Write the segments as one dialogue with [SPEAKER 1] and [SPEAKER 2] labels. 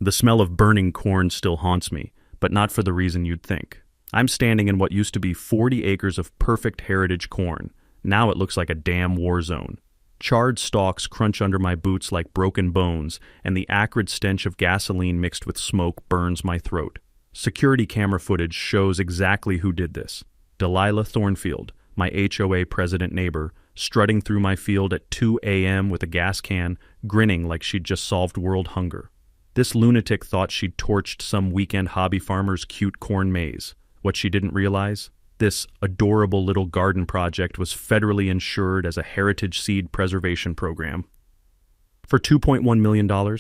[SPEAKER 1] The smell of burning corn still haunts me, but not for the reason you'd think. I'm standing in what used to be 40 acres of perfect heritage corn. Now it looks like a damn war zone. Charred stalks crunch under my boots like broken bones, and the acrid stench of gasoline mixed with smoke burns my throat. Security camera footage shows exactly who did this. Delilah Thornfield, my HOA president neighbor, strutting through my field at 2 a.m. with a gas can, grinning like she'd just solved world hunger. This lunatic thought she'd torched some weekend hobby farmer's cute corn maze. What she didn't realize? This adorable little garden project was federally insured as a heritage seed preservation program. For $2.1 million?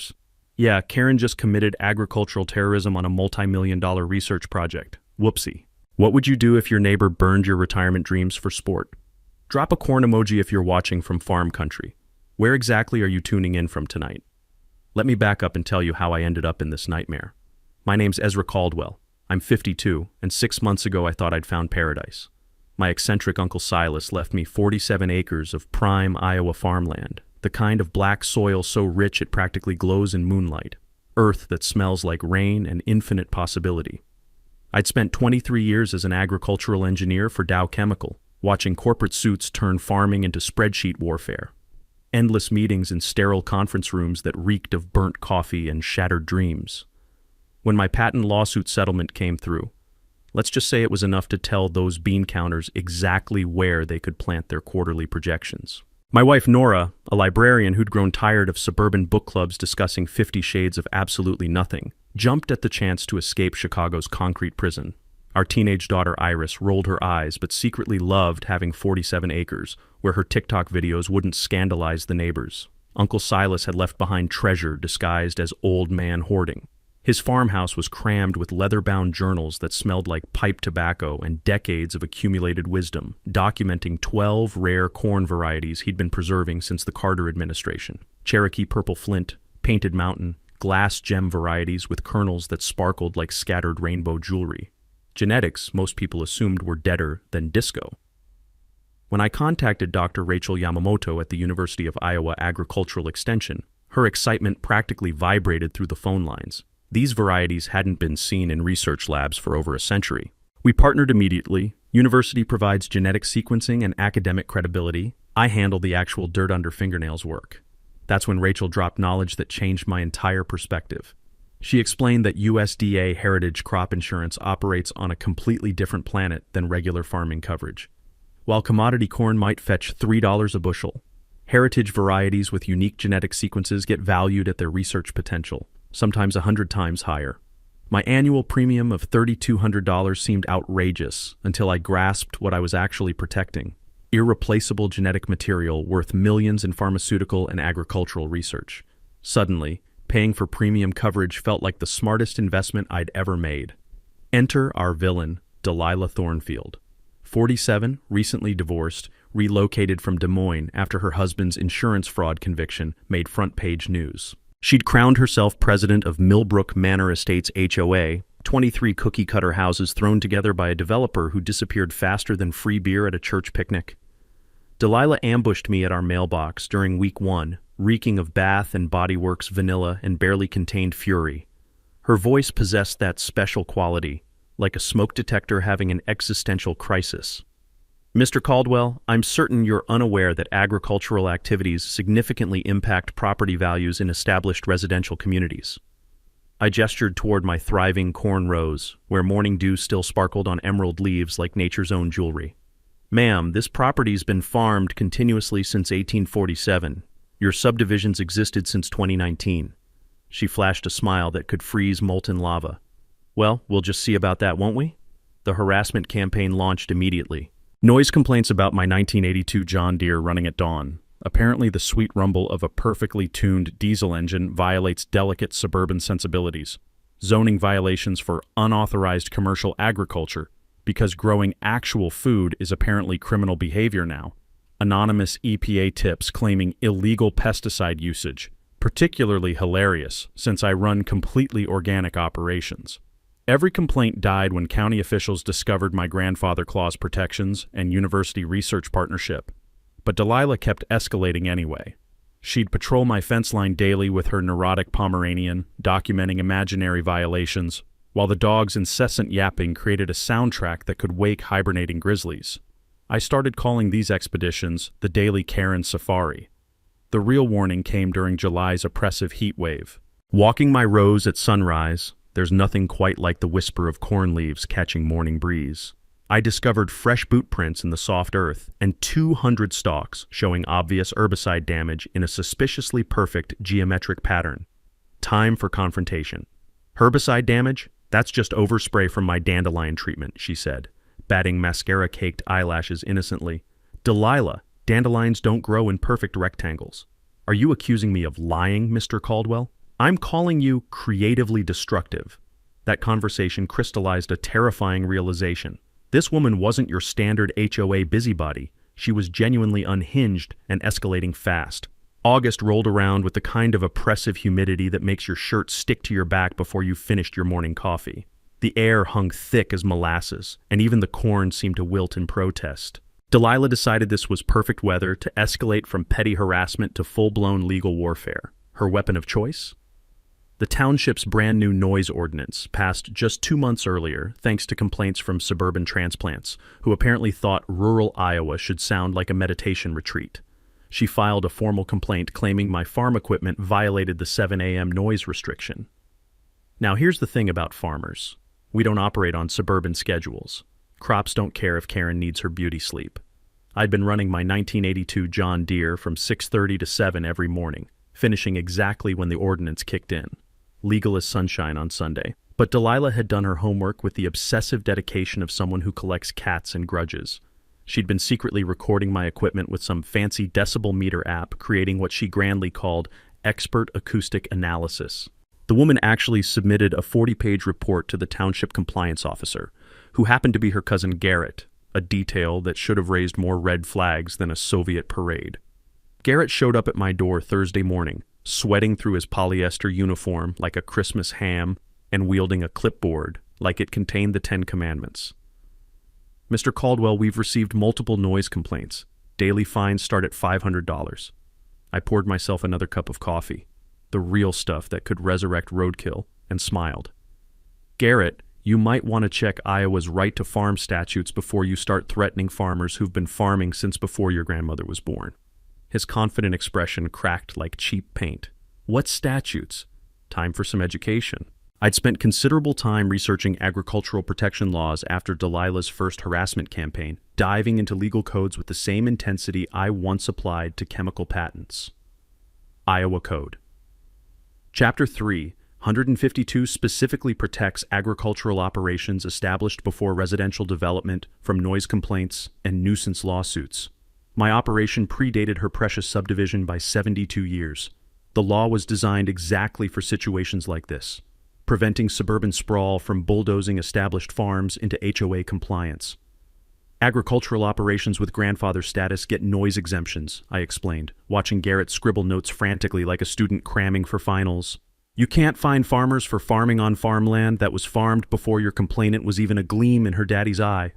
[SPEAKER 1] Yeah, Karen just committed agricultural terrorism on a multi-million-dollar research project. Whoopsie. What would you do if your neighbor burned your retirement dreams for sport? Drop a corn emoji if you're watching from farm country. Where exactly are you tuning in from tonight? Let me back up and tell you how I ended up in this nightmare. My name's Ezra Caldwell. I'm 52, and 6 months ago I thought I'd found paradise. My eccentric Uncle Silas left me 47 acres of prime Iowa farmland, the kind of black soil so rich it practically glows in moonlight, earth that smells like rain and infinite possibility. I'd spent 23 years as an agricultural engineer for Dow Chemical, watching corporate suits turn farming into spreadsheet warfare. Endless meetings in sterile conference rooms that reeked of burnt coffee and shattered dreams. When my patent lawsuit settlement came through, let's just say it was enough to tell those bean counters exactly where they could plant their quarterly projections. My wife Nora, a librarian who'd grown tired of suburban book clubs discussing 50 Shades of absolutely nothing, jumped at the chance to escape Chicago's concrete prison. Our teenage daughter Iris rolled her eyes but secretly loved having 47 acres, where her TikTok videos wouldn't scandalize the neighbors. Uncle Silas had left behind treasure disguised as old man hoarding. His farmhouse was crammed with leather-bound journals that smelled like pipe tobacco and decades of accumulated wisdom, documenting 12 rare corn varieties he'd been preserving since the Carter administration. Cherokee Purple Flint, Painted Mountain, glass gem varieties with kernels that sparkled like scattered rainbow jewelry. Genetics most people assumed were deader than disco. When I contacted Dr. Rachel Yamamoto at the University of Iowa Agricultural Extension, her excitement practically vibrated through the phone lines. These varieties hadn't been seen in research labs for over a century. We partnered immediately. University provides genetic sequencing and academic credibility. I handle the actual dirt under fingernails work. That's when Rachel dropped knowledge that changed my entire perspective. She explained that USDA heritage crop insurance operates on a completely different planet than regular farming coverage. While commodity corn might fetch $3 a bushel, heritage varieties with unique genetic sequences get valued at their research potential, sometimes 100 times higher. My annual premium of $3,200 seemed outrageous until I grasped what I was actually protecting: irreplaceable genetic material worth millions in pharmaceutical and agricultural research. Suddenly, paying for premium coverage felt like the smartest investment I'd ever made. Enter our villain, Delilah Thornfield. 47, recently divorced, relocated from Des Moines after her husband's insurance fraud conviction made front-page news. She'd crowned herself president of Millbrook Manor Estates HOA, 23 cookie-cutter houses thrown together by a developer who disappeared faster than free beer at a church picnic. Delilah ambushed me at our mailbox during week 1, reeking of Bath and Body Works vanilla and barely contained fury. Her voice possessed that special quality, like a smoke detector having an existential crisis. Mr. Caldwell, I'm certain you're unaware that agricultural activities significantly impact property values in established residential communities. I gestured toward my thriving corn rows, where morning dew still sparkled on emerald leaves like nature's own jewelry. Ma'am, this property's been farmed continuously since 1847. Your subdivisions existed since 2019. She flashed a smile that could freeze molten lava. Well, we'll just see about that, won't we? The harassment campaign launched immediately. Noise complaints about my 1982 John Deere running at dawn. Apparently the sweet rumble of a perfectly tuned diesel engine violates delicate suburban sensibilities. Zoning violations for unauthorized commercial agriculture, because growing actual food is apparently criminal behavior now. Anonymous EPA tips claiming illegal pesticide usage, particularly hilarious since I run completely organic operations. Every complaint died when county officials discovered my grandfather clause protections and university research partnership. But Delilah kept escalating anyway. She'd patrol my fence line daily with her neurotic Pomeranian, documenting imaginary violations, while the dog's incessant yapping created a soundtrack that could wake hibernating grizzlies. I started calling these expeditions the Daily Karen Safari. The real warning came during July's oppressive heat wave. Walking my rows at sunrise, there's nothing quite like the whisper of corn leaves catching morning breeze. I discovered fresh boot prints in the soft earth and 200 stalks showing obvious herbicide damage in a suspiciously perfect geometric pattern. Time for confrontation. Herbicide damage? That's just overspray from my dandelion treatment, she said, batting mascara-caked eyelashes innocently. Delilah, dandelions don't grow in perfect rectangles. Are you accusing me of lying, Mr. Caldwell? I'm calling you creatively destructive. That conversation crystallized a terrifying realization. This woman wasn't your standard HOA busybody. She was genuinely unhinged and escalating fast. August rolled around with the kind of oppressive humidity that makes your shirt stick to your back before you've finished your morning coffee. The air hung thick as molasses, and even the corn seemed to wilt in protest. Delilah decided this was perfect weather to escalate from petty harassment to full-blown legal warfare. Her weapon of choice? The township's brand new noise ordinance, passed just 2 months earlier thanks to complaints from suburban transplants, who apparently thought rural Iowa should sound like a meditation retreat. She filed a formal complaint claiming my farm equipment violated the 7 a.m. noise restriction. Now here's the thing about farmers. We don't operate on suburban schedules. Crops don't care if Karen needs her beauty sleep. I'd been running my 1982 John Deere from 6:30 to 7 every morning, finishing exactly when the ordinance kicked in. Legal as sunshine on Sunday. But Delilah had done her homework with the obsessive dedication of someone who collects cats and grudges. She'd been secretly recording my equipment with some fancy decibel meter app, creating what she grandly called expert acoustic analysis. The woman actually submitted a 40-page report to the township compliance officer, who happened to be her cousin Garrett, a detail that should have raised more red flags than a Soviet parade. Garrett showed up at my door Thursday morning, sweating through his polyester uniform like a Christmas ham and wielding a clipboard like it contained the 10 Commandments. Mr. Caldwell, we've received multiple noise complaints. Daily fines start at $500. I poured myself another cup of coffee, the real stuff that could resurrect roadkill, and smiled. Garrett, you might want to check Iowa's right to farm statutes before you start threatening farmers who've been farming since before your grandmother was born. His confident expression cracked like cheap paint. What statutes? Time for some education. I'd spent considerable time researching agricultural protection laws after Delilah's first harassment campaign, diving into legal codes with the same intensity I once applied to chemical patents. Iowa Code. Chapter 3, 152 specifically protects agricultural operations established before residential development from noise complaints and nuisance lawsuits. My operation predated her precious subdivision by 72 years. The law was designed exactly for situations like this, preventing suburban sprawl from bulldozing established farms into HOA compliance. Agricultural operations with grandfather status get noise exemptions, I explained, watching Garrett scribble notes frantically like a student cramming for finals. You can't find farmers for farming on farmland that was farmed before your complainant was even a gleam in her daddy's eye.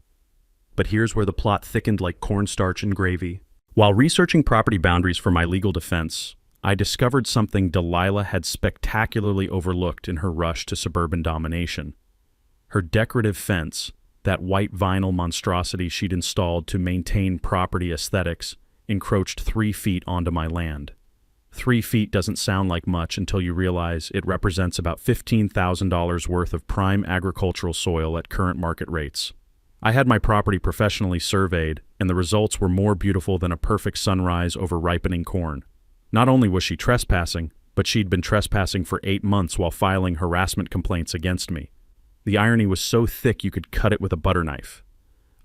[SPEAKER 1] But here's where the plot thickened like cornstarch and gravy. While researching property boundaries for my legal defense, I discovered something Delilah had spectacularly overlooked in her rush to suburban domination. Her decorative fence, that white vinyl monstrosity she'd installed to maintain property aesthetics, encroached 3 feet onto my land. 3 feet doesn't sound like much until you realize it represents about $15,000 worth of prime agricultural soil at current market rates. I had my property professionally surveyed, and the results were more beautiful than a perfect sunrise over ripening corn. Not only was she trespassing, but she'd been trespassing for 8 months while filing harassment complaints against me. The irony was so thick you could cut it with a butter knife.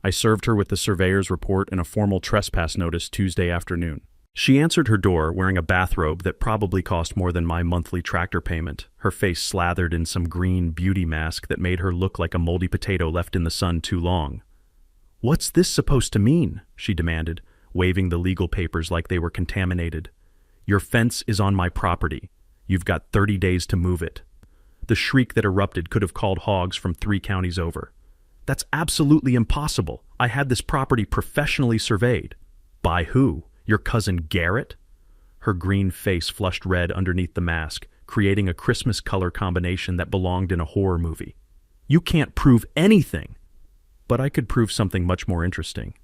[SPEAKER 1] I served her with the surveyor's report and a formal trespass notice Tuesday afternoon. She answered her door wearing a bathrobe that probably cost more than my monthly tractor payment, her face slathered in some green beauty mask that made her look like a moldy potato left in the sun too long. "What's this supposed to mean?" she demanded, waving the legal papers like they were contaminated. "Your fence is on my property. You've got 30 days to move it." The shriek that erupted could have called hogs from 3 counties over. "That's absolutely impossible. I had this property professionally surveyed." "By who? Your cousin Garrett?" her green face flushed red underneath the mask, creating a Christmas color combination that belonged in a horror movie. "You can't prove anything!" But I could prove something much more interesting.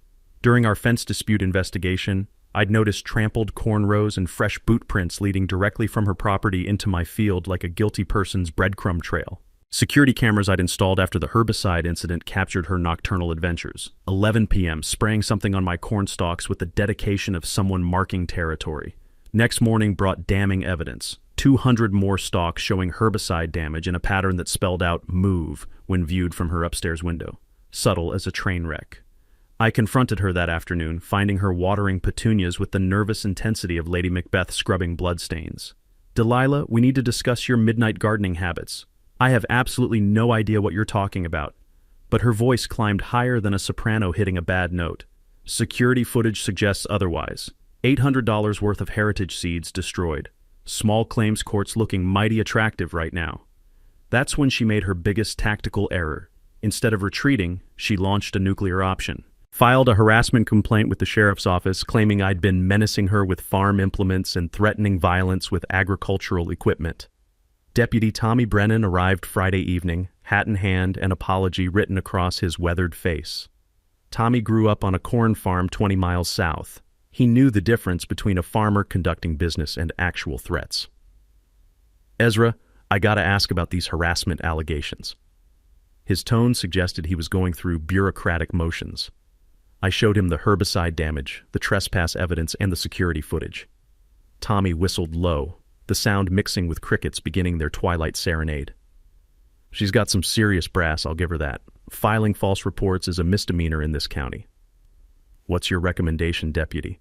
[SPEAKER 1] During our fence dispute investigation, I'd noticed trampled corn rows and fresh boot prints leading directly from her property into my field like a guilty person's breadcrumb trail. Security cameras I'd installed after the herbicide incident captured her nocturnal adventures. 11 p.m., spraying something on my corn stalks with the dedication of someone marking territory. Next morning brought damning evidence. 200 more stalks showing herbicide damage in a pattern that spelled out "move" when viewed from her upstairs window. Subtle as a train wreck. I confronted her that afternoon, finding her watering petunias with the nervous intensity of Lady Macbeth scrubbing bloodstains. "Delilah, we need to discuss your midnight gardening habits. I have absolutely no idea what you're talking about." But her voice climbed higher than a soprano hitting a bad note. "Security footage suggests otherwise. $800 worth of heritage seeds destroyed. Small claims courts looking mighty attractive right now." That's when she made her biggest tactical error. Instead of retreating, she launched a nuclear option. Filed a harassment complaint with the sheriff's office claiming I'd been menacing her with farm implements and threatening violence with agricultural equipment. Deputy Tommy Brennan arrived Friday evening, hat in hand, an apology written across his weathered face. Tommy grew up on a corn farm 20 miles south. He knew the difference between a farmer conducting business and actual threats. "Ezra, I gotta ask about these harassment allegations." His tone suggested he was going through bureaucratic motions. I showed him the herbicide damage, the trespass evidence, and the security footage. Tommy whistled low, the sound mixing with crickets beginning their twilight serenade. "She's got some serious brass, I'll give her that. Filing false reports is a misdemeanor in this county." "What's your recommendation, Deputy?"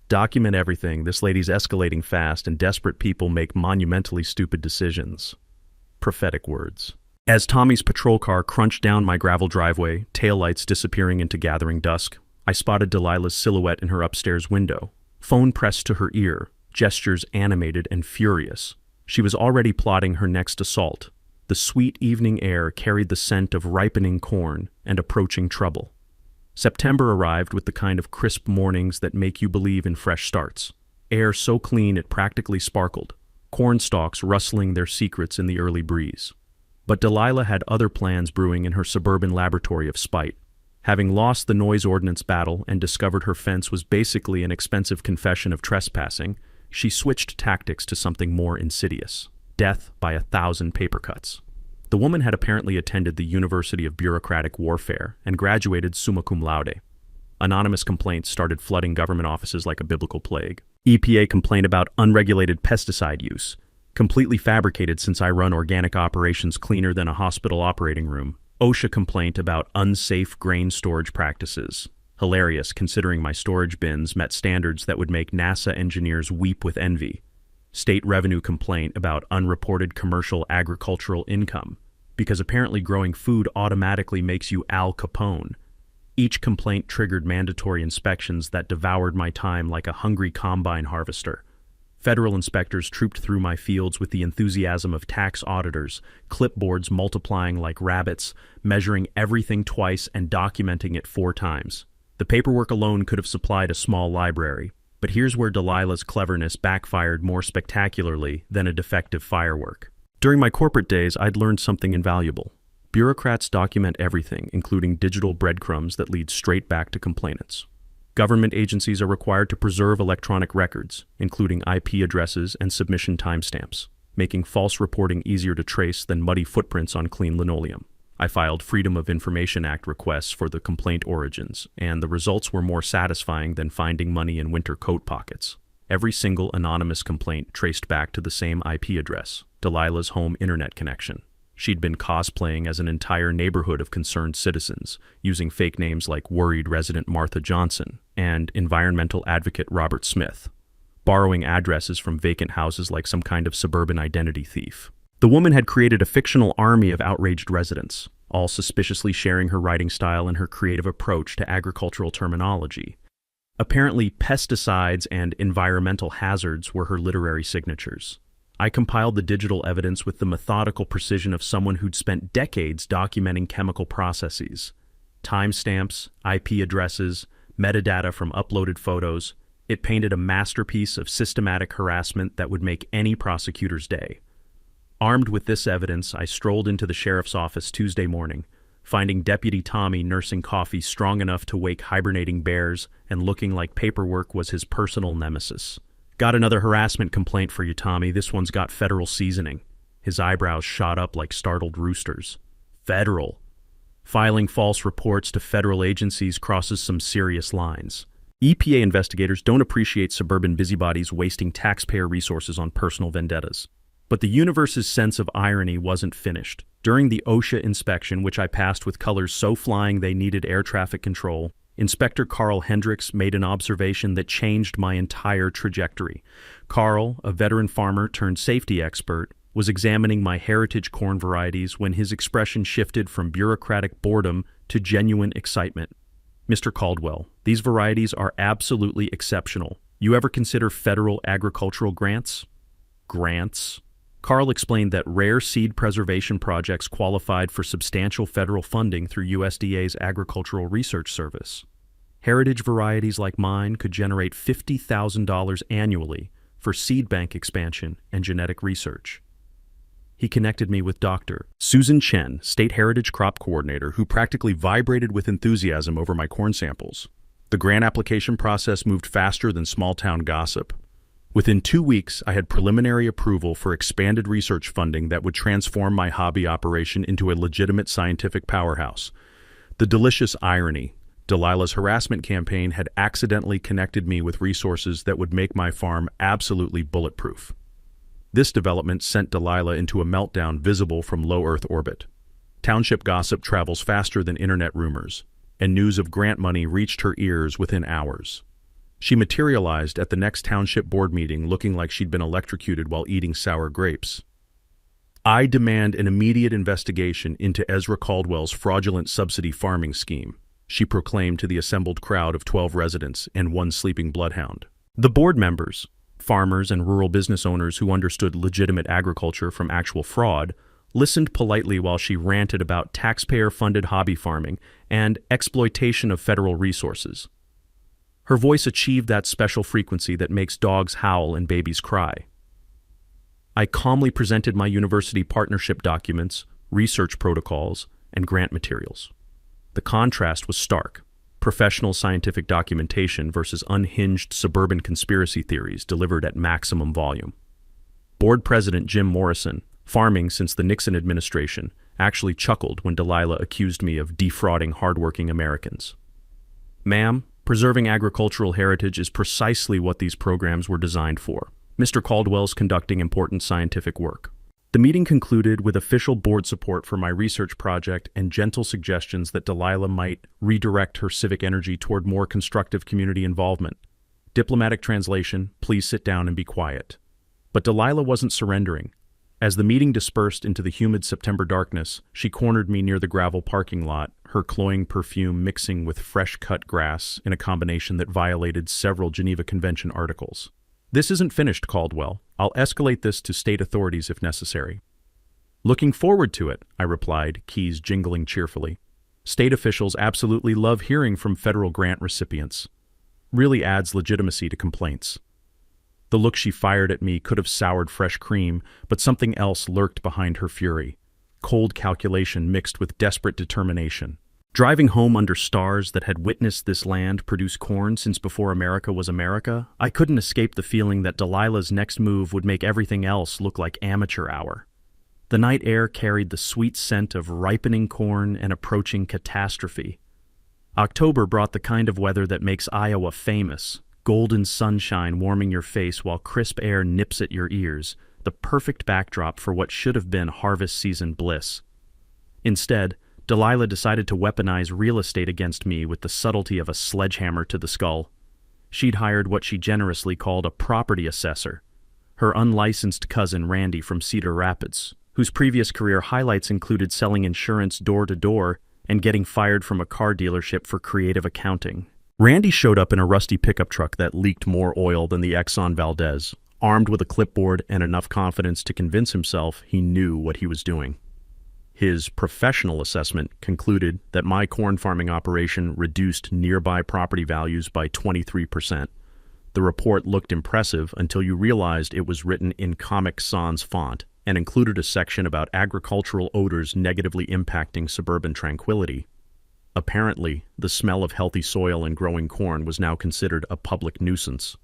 [SPEAKER 1] "Document everything. This lady's escalating fast, and desperate people make monumentally stupid decisions." Prophetic words. As Tommy's patrol car crunched down my gravel driveway, taillights disappearing into gathering dusk, I spotted Delilah's silhouette in her upstairs window. Phone pressed to her ear, gestures animated and furious. She was already plotting her next assault. The sweet evening air carried the scent of ripening corn and approaching trouble. September arrived with the kind of crisp mornings that make you believe in fresh starts. Air so clean it practically sparkled, corn stalks rustling their secrets in the early breeze. But Delilah had other plans brewing in her suburban laboratory of spite. Having lost the noise ordinance battle and discovered her fence was basically an expensive confession of trespassing, she switched tactics to something more insidious: death by 1,000 paper cuts. The woman had apparently attended the University of Bureaucratic Warfare and graduated summa cum laude. Anonymous complaints started flooding government offices like a biblical plague. EPA complained about unregulated pesticide use, completely fabricated since I run organic operations cleaner than a hospital operating room. OSHA complaint about unsafe grain storage practices. Hilarious considering my storage bins met standards that would make NASA engineers weep with envy. State revenue complaint about unreported commercial agricultural income, because apparently growing food automatically makes you Al Capone. Each complaint triggered mandatory inspections that devoured my time like a hungry combine harvester. Federal inspectors trooped through my fields with the enthusiasm of tax auditors, clipboards multiplying like rabbits, measuring everything twice and documenting it 4 times. The paperwork alone could have supplied a small library, but here's where Delilah's cleverness backfired more spectacularly than a defective firework. During my corporate days, I'd learned something invaluable. Bureaucrats document everything, including digital breadcrumbs that lead straight back to complainants. Government agencies are required to preserve electronic records, including IP addresses and submission timestamps, making false reporting easier to trace than muddy footprints on clean linoleum. I filed Freedom of Information Act requests for the complaint origins, and the results were more satisfying than finding money in winter coat pockets. Every single anonymous complaint traced back to the same IP address, Delilah's home internet connection. She'd been cosplaying as an entire neighborhood of concerned citizens, using fake names like worried resident Martha Johnson and environmental advocate Robert Smith, borrowing addresses from vacant houses like some kind of suburban identity thief. The woman had created a fictional army of outraged residents, all suspiciously sharing her writing style and her creative approach to agricultural terminology. Apparently, pesticides and environmental hazards were her literary signatures. I compiled the digital evidence with the methodical precision of someone who'd spent decades documenting chemical processes. Timestamps, IP addresses, metadata from uploaded photos, It painted a masterpiece of systematic harassment that would make any prosecutor's day. Armed with this evidence, I strolled into the sheriff's office Tuesday morning, finding Deputy Tommy nursing coffee strong enough to wake hibernating bears and looking like paperwork was his personal nemesis. "Got another harassment complaint for you, Tommy. This one's got federal seasoning." His eyebrows shot up like startled roosters. Federal. Filing false reports to federal agencies crosses some serious lines. EPA investigators don't appreciate suburban busybodies wasting taxpayer resources on personal vendettas. But the universe's sense of irony wasn't finished. During the OSHA inspection, which I passed with colors so flying they needed air traffic control, Inspector Carl Hendricks made an observation that changed my entire trajectory. Carl, a veteran farmer turned safety expert, was examining my heritage corn varieties when his expression shifted from bureaucratic boredom to genuine excitement. "Mr. Caldwell, these varieties are absolutely exceptional. You ever consider federal agricultural grants?" Grants? Carl explained that rare seed preservation projects qualified for substantial federal funding through USDA's Agricultural Research Service. Heritage varieties like mine could generate $50,000 annually for seed bank expansion and genetic research. He connected me with Dr. Susan Chen, State Heritage Crop Coordinator, who practically vibrated with enthusiasm over my corn samples. The grant application process moved faster than small-town gossip. Within 2 weeks, I had preliminary approval for expanded research funding that would transform my hobby operation into a legitimate scientific powerhouse. The delicious irony: Delilah's harassment campaign had accidentally connected me with resources that would make my farm absolutely bulletproof. This development sent Delilah into a meltdown visible from low Earth orbit. Township gossip travels faster than internet rumors, and news of grant money reached her ears within hours. She materialized at the next township board meeting looking like she'd been electrocuted while eating sour grapes. "I demand an immediate investigation into Ezra Caldwell's fraudulent subsidy farming scheme," she proclaimed to the assembled crowd of 12 residents and one sleeping bloodhound. The board members, farmers and rural business owners who understood legitimate agriculture from actual fraud, listened politely while she ranted about taxpayer-funded hobby farming and exploitation of federal resources. Her voice achieved that special frequency that makes dogs howl and babies cry. I calmly presented my university partnership documents, research protocols, and grant materials. The contrast was stark: professional scientific documentation versus unhinged suburban conspiracy theories delivered at maximum volume. Board President Jim Morrison, farming since the Nixon administration, actually chuckled when Delilah accused me of defrauding hardworking Americans. "Ma'am, preserving agricultural heritage is precisely what these programs were designed for. Mr. Caldwell's conducting important scientific work." The meeting concluded with official board support for my research project and gentle suggestions that Delilah might redirect her civic energy toward more constructive community involvement. Diplomatic translation: please sit down and be quiet. But Delilah wasn't surrendering. As the meeting dispersed into the humid September darkness, she cornered me near the gravel parking lot, her cloying perfume mixing with fresh-cut grass in a combination that violated several Geneva Convention articles. "This isn't finished, Caldwell. I'll escalate this to state authorities if necessary." "Looking forward to it," I replied, keys jingling cheerfully. "State officials absolutely love hearing from federal grant recipients. Really adds legitimacy to complaints." The look she fired at me could have soured fresh cream, but something else lurked behind her fury: cold calculation mixed with desperate determination. Driving home under stars that had witnessed this land produce corn since before America was America, I couldn't escape the feeling that Delilah's next move would make everything else look like amateur hour. The night air carried the sweet scent of ripening corn and approaching catastrophe. October brought the kind of weather that makes Iowa famous: golden sunshine warming your face while crisp air nips at your ears, the perfect backdrop for what should have been harvest season bliss. Instead, Delilah decided to weaponize real estate against me with the subtlety of a sledgehammer to the skull. She'd hired what she generously called a property assessor, her unlicensed cousin Randy from Cedar Rapids, whose previous career highlights included selling insurance door to door and getting fired from a car dealership for creative accounting. Randy showed up in a rusty pickup truck that leaked more oil than the Exxon Valdez, armed with a clipboard and enough confidence to convince himself he knew what he was doing. His professional assessment concluded that my corn farming operation reduced nearby property values by 23%, The report looked impressive until you realized it was written in Comic Sans font and included a section about agricultural odors negatively impacting suburban tranquility. Apparently, the smell of healthy soil and growing corn was now considered a public nuisance.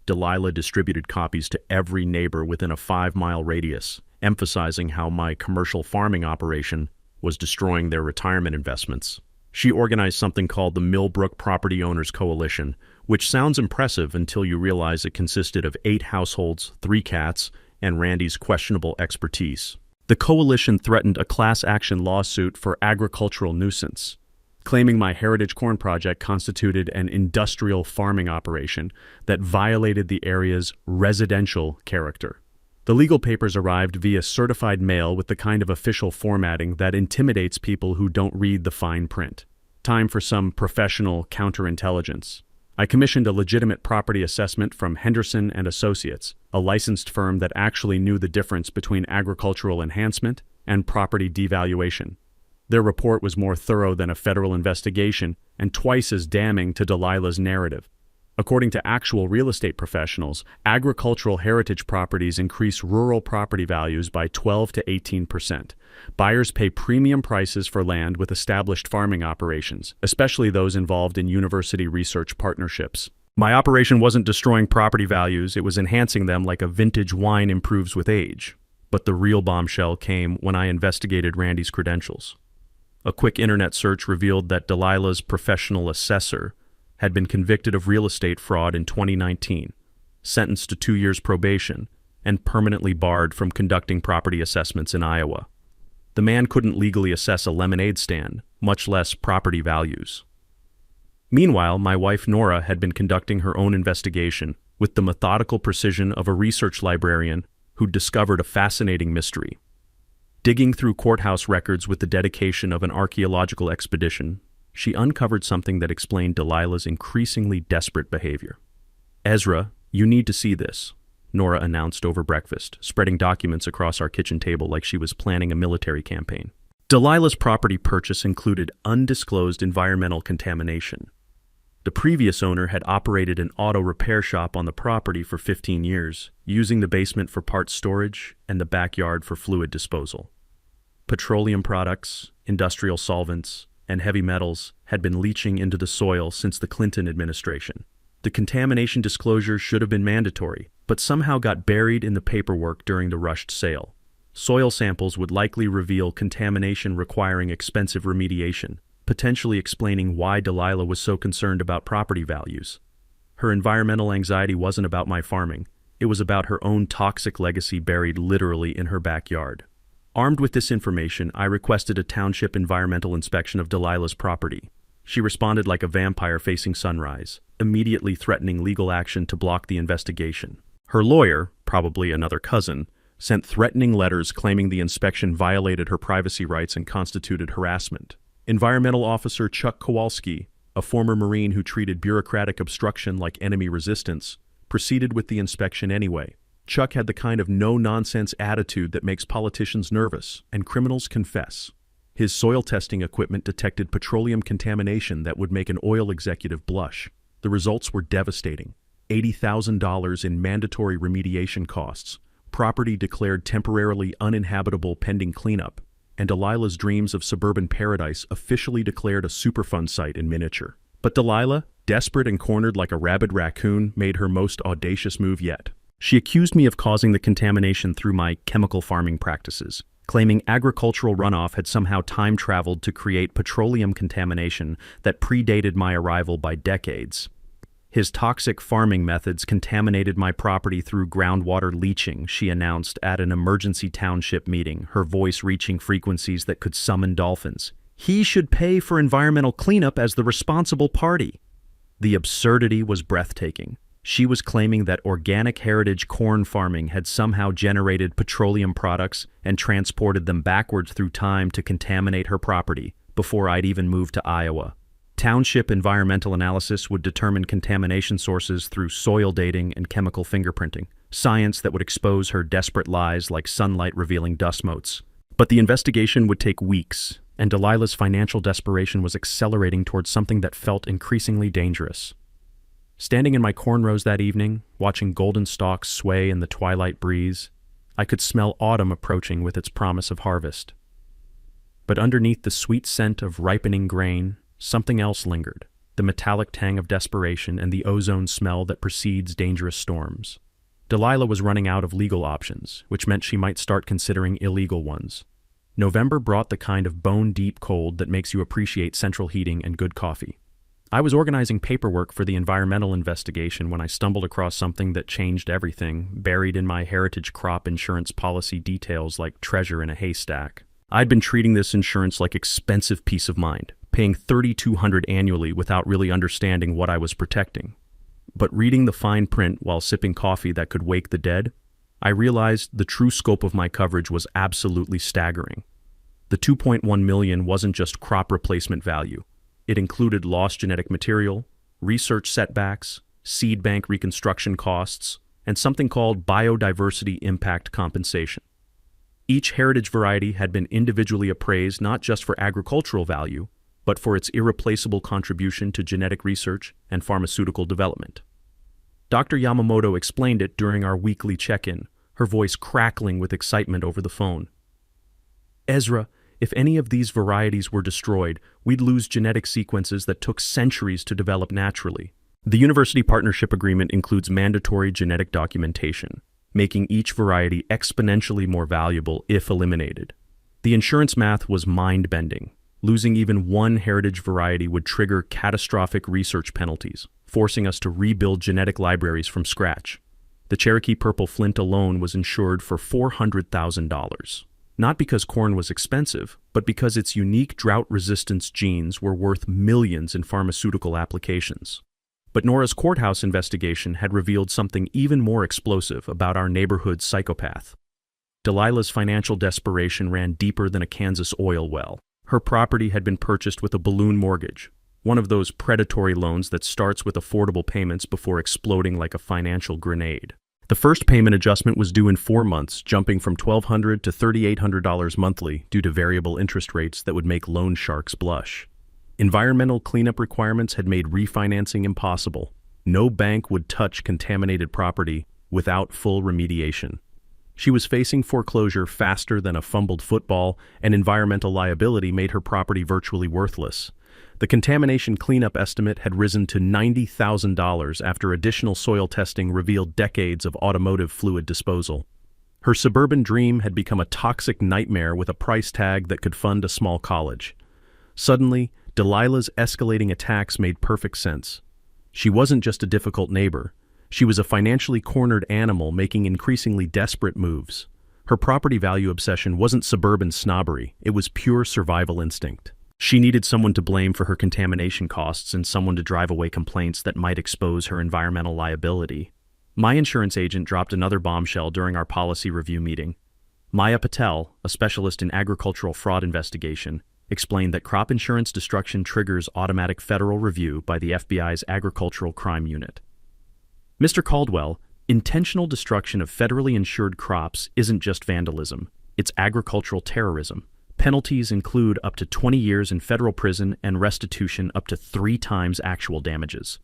[SPEAKER 1] Delilah distributed copies to every neighbor within a 5-mile radius, emphasizing how my commercial farming operation was destroying their retirement investments. She organized something called the Millbrook Property Owners Coalition, which sounds impressive until you realize it consisted of 8 households, 3 cats, and Randy's questionable expertise. The coalition threatened a class action lawsuit for agricultural nuisance, claiming my heritage corn project constituted an industrial farming operation that violated the area's residential character. The legal papers arrived via certified mail with the kind of official formatting that intimidates people who don't read the fine print. Time for some professional counterintelligence. I commissioned a legitimate property assessment from Henderson and Associates, a licensed firm that actually knew the difference between agricultural enhancement and property devaluation. Their report was more thorough than a federal investigation and twice as damning to Delilah's narrative. According to actual real estate professionals, agricultural heritage properties increase rural property values by 12 to 18%. Buyers pay premium prices for land with established farming operations, especially those involved in university research partnerships. My operation wasn't destroying property values, it was enhancing them like a vintage wine improves with age. But the real bombshell came when I investigated Randy's credentials. A quick internet search revealed that Delilah's professional assessor had been convicted of real estate fraud in 2019, sentenced to 2 years probation, and permanently barred from conducting property assessments in Iowa. The man couldn't legally assess a lemonade stand, much less property values. Meanwhile, my wife Nora had been conducting her own investigation with the methodical precision of a research librarian who'd discovered a fascinating mystery. Digging through courthouse records with the dedication of an archaeological expedition, she uncovered something that explained Delilah's increasingly desperate behavior. "Ezra, you need to see this," Nora announced over breakfast, spreading documents across our kitchen table like she was planning a military campaign. Delilah's property purchase included undisclosed environmental contamination. The previous owner had operated an auto repair shop on the property for 15 years, using the basement for parts storage and the backyard for fluid disposal. Petroleum products, industrial solvents, and heavy metals had been leaching into the soil since the Clinton administration. The contamination disclosure should have been mandatory, but somehow got buried in the paperwork during the rushed sale. Soil samples would likely reveal contamination requiring expensive remediation, potentially explaining why Delilah was so concerned about property values. Her environmental anxiety wasn't about my farming. It was about her own toxic legacy buried literally in her backyard. Armed with this information, I requested a township environmental inspection of Delilah's property. She responded like a vampire facing sunrise, immediately threatening legal action to block the investigation. Her lawyer, probably another cousin, sent threatening letters claiming the inspection violated her privacy rights and constituted harassment. Environmental Officer Chuck Kowalski, a former Marine who treated bureaucratic obstruction like enemy resistance, proceeded with the inspection anyway. Chuck had the kind of no-nonsense attitude that makes politicians nervous and criminals confess. His soil testing equipment detected petroleum contamination that would make an oil executive blush. The results were devastating. $80,000 in mandatory remediation costs, property declared temporarily uninhabitable pending cleanup, and Delilah's dreams of suburban paradise officially declared a Superfund site in miniature. But Delilah, desperate and cornered like a rabid raccoon, made her most audacious move yet. She accused me of causing the contamination through my chemical farming practices, claiming agricultural runoff had somehow time-traveled to create petroleum contamination that predated my arrival by decades. His toxic farming methods contaminated my property through groundwater leaching, she announced at an emergency township meeting, her voice reaching frequencies that could summon dolphins. He should pay for environmental cleanup as the responsible party. The absurdity was breathtaking. She was claiming that organic heritage corn farming had somehow generated petroleum products and transported them backwards through time to contaminate her property before I'd even moved to Iowa. Township environmental analysis would determine contamination sources through soil dating and chemical fingerprinting, science that would expose her desperate lies like sunlight revealing dust motes. But the investigation would take weeks, and Delilah's financial desperation was accelerating towards something that felt increasingly dangerous. Standing in my cornrows that evening, watching golden stalks sway in the twilight breeze, I could smell autumn approaching with its promise of harvest. But underneath the sweet scent of ripening grain, something else lingered, the metallic tang of desperation and the ozone smell that precedes dangerous storms. Delilah was running out of legal options, which meant she might start considering illegal ones. November brought the kind of bone-deep cold that makes you appreciate central heating and good coffee. I was organizing paperwork for the environmental investigation when I stumbled across something that changed everything, buried in my heritage crop insurance policy details like treasure in a haystack. I'd been treating this insurance like expensive peace of mind, paying $3,200 annually without really understanding what I was protecting. But reading the fine print while sipping coffee that could wake the dead, I realized the true scope of my coverage was absolutely staggering. The $2.1 million wasn't just crop replacement value. It included lost genetic material, research setbacks, seed bank reconstruction costs, and something called biodiversity impact compensation. Each heritage variety had been individually appraised not just for agricultural value, but for its irreplaceable contribution to genetic research and pharmaceutical development. Dr. Yamamoto explained it during our weekly check-in, her voice crackling with excitement over the phone. Ezra, if any of these varieties were destroyed, we'd lose genetic sequences that took centuries to develop naturally. The university partnership agreement includes mandatory genetic documentation, making each variety exponentially more valuable if eliminated. The insurance math was mind-bending. Losing even one heritage variety would trigger catastrophic research penalties, forcing us to rebuild genetic libraries from scratch. The Cherokee Purple Flint alone was insured for $400,000. Not because corn was expensive, but because its unique drought-resistance genes were worth millions in pharmaceutical applications. But Nora's courthouse investigation had revealed something even more explosive about our neighborhood psychopath. Delilah's financial desperation ran deeper than a Kansas oil well. Her property had been purchased with a balloon mortgage, one of those predatory loans that starts with affordable payments before exploding like a financial grenade. The first payment adjustment was due in 4 months, jumping from $1,200 to $3,800 monthly due to variable interest rates that would make loan sharks blush. Environmental cleanup requirements had made refinancing impossible. No bank would touch contaminated property without full remediation. She was facing foreclosure faster than a fumbled football, and environmental liability made her property virtually worthless. The contamination cleanup estimate had risen to $90,000 after additional soil testing revealed decades of automotive fluid disposal. Her suburban dream had become a toxic nightmare with a price tag that could fund a small college. Suddenly, Delilah's escalating attacks made perfect sense. She wasn't just a difficult neighbor. She was a financially cornered animal making increasingly desperate moves. Her property value obsession wasn't suburban snobbery, it was pure survival instinct. She needed someone to blame for her contamination costs and someone to drive away complaints that might expose her environmental liability. My insurance agent dropped another bombshell during our policy review meeting. Maya Patel, a specialist in agricultural fraud investigation, explained that crop insurance destruction triggers automatic federal review by the FBI's Agricultural Crime Unit. Mr. Caldwell, intentional destruction of federally insured crops isn't just vandalism, it's agricultural terrorism. Penalties include up to 20 years in federal prison and restitution up to 3 times actual damages.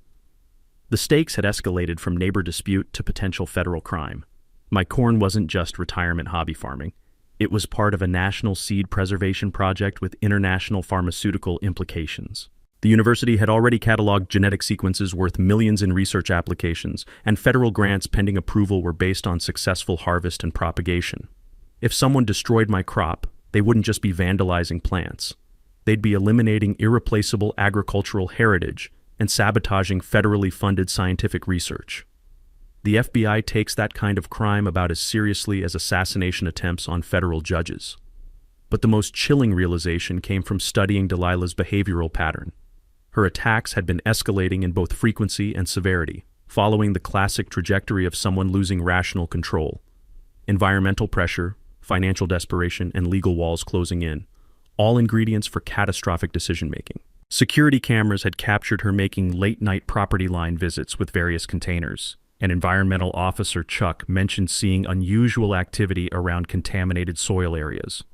[SPEAKER 1] The stakes had escalated from neighbor dispute to potential federal crime. My corn wasn't just retirement hobby farming. It was part of a national seed preservation project with international pharmaceutical implications. The university had already cataloged genetic sequences worth millions in research applications, and federal grants pending approval were based on successful harvest and propagation. If someone destroyed my crop, they wouldn't just be vandalizing plants. They'd be eliminating irreplaceable agricultural heritage and sabotaging federally funded scientific research. The FBI takes that kind of crime about as seriously as assassination attempts on federal judges. But the most chilling realization came from studying Delilah's behavioral pattern. Her attacks had been escalating in both frequency and severity, following the classic trajectory of someone losing rational control. Environmental pressure, financial desperation, and legal walls closing in, all ingredients for catastrophic decision-making. Security cameras had captured her making late-night property line visits with various containers. An environmental officer, Chuck, mentioned seeing unusual activity around contaminated soil areas.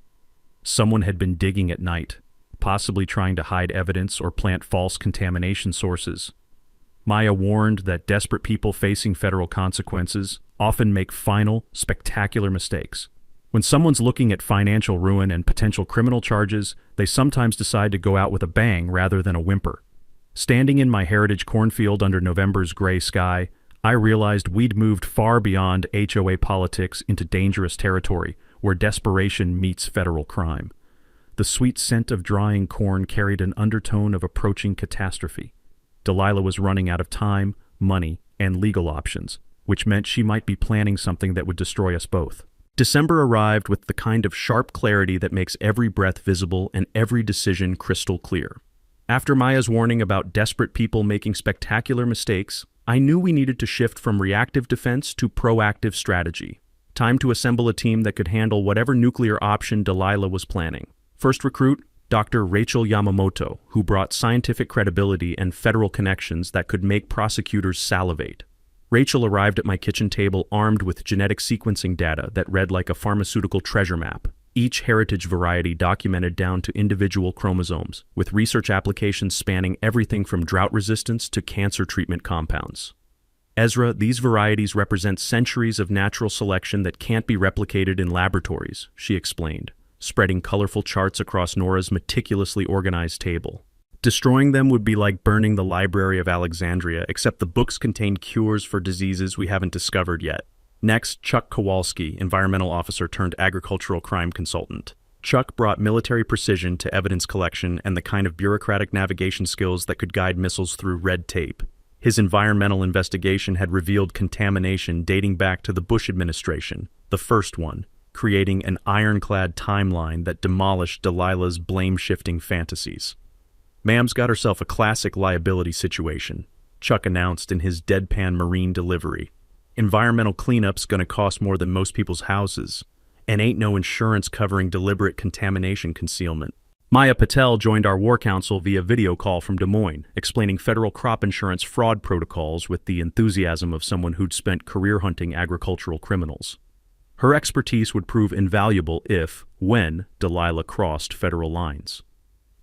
[SPEAKER 1] Someone had been digging at night, possibly trying to hide evidence or plant false contamination sources. Maya warned that desperate people facing federal consequences often make final, spectacular mistakes. When someone's looking at financial ruin and potential criminal charges, they sometimes decide to go out with a bang rather than a whimper. Standing in my heritage cornfield under November's gray sky, I realized we'd moved far beyond HOA politics into dangerous territory where desperation meets federal crime. The sweet scent of drying corn carried an undertone of approaching catastrophe. Delilah was running out of time, money, and legal options, which meant she might be planning something that would destroy us both. December arrived with the kind of sharp clarity that makes every breath visible and every decision crystal clear. After Maya's warning about desperate people making spectacular mistakes, I knew we needed to shift from reactive defense to proactive strategy. Time to assemble a team that could handle whatever nuclear option Delilah was planning. First recruit, Dr. Rachel Yamamoto, who brought scientific credibility and federal connections that could make prosecutors salivate. Rachel arrived at my kitchen table armed with genetic sequencing data that read like a pharmaceutical treasure map, each heritage variety documented down to individual chromosomes, with research applications spanning everything from drought resistance to cancer treatment compounds. Ezra, these varieties represent centuries of natural selection that can't be replicated in laboratories, she explained, spreading colorful charts across Nora's meticulously organized table. Destroying them would be like burning the Library of Alexandria, except the books contained cures for diseases we haven't discovered yet. Next, Chuck Kowalski, environmental officer turned agricultural crime consultant. Chuck brought military precision to evidence collection and the kind of bureaucratic navigation skills that could guide missiles through red tape. His environmental investigation had revealed contamination dating back to the Bush administration, the first one, creating an ironclad timeline that demolished Delilah's blame-shifting fantasies. Ma'am's got herself a classic liability situation, Chuck announced in his deadpan marine delivery. Environmental cleanup's gonna cost more than most people's houses, and ain't no insurance covering deliberate contamination concealment. Maya Patel joined our war council via video call from Des Moines, explaining federal crop insurance fraud protocols with the enthusiasm of someone who'd spent career hunting agricultural criminals. Her expertise would prove invaluable when Delilah crossed federal lines.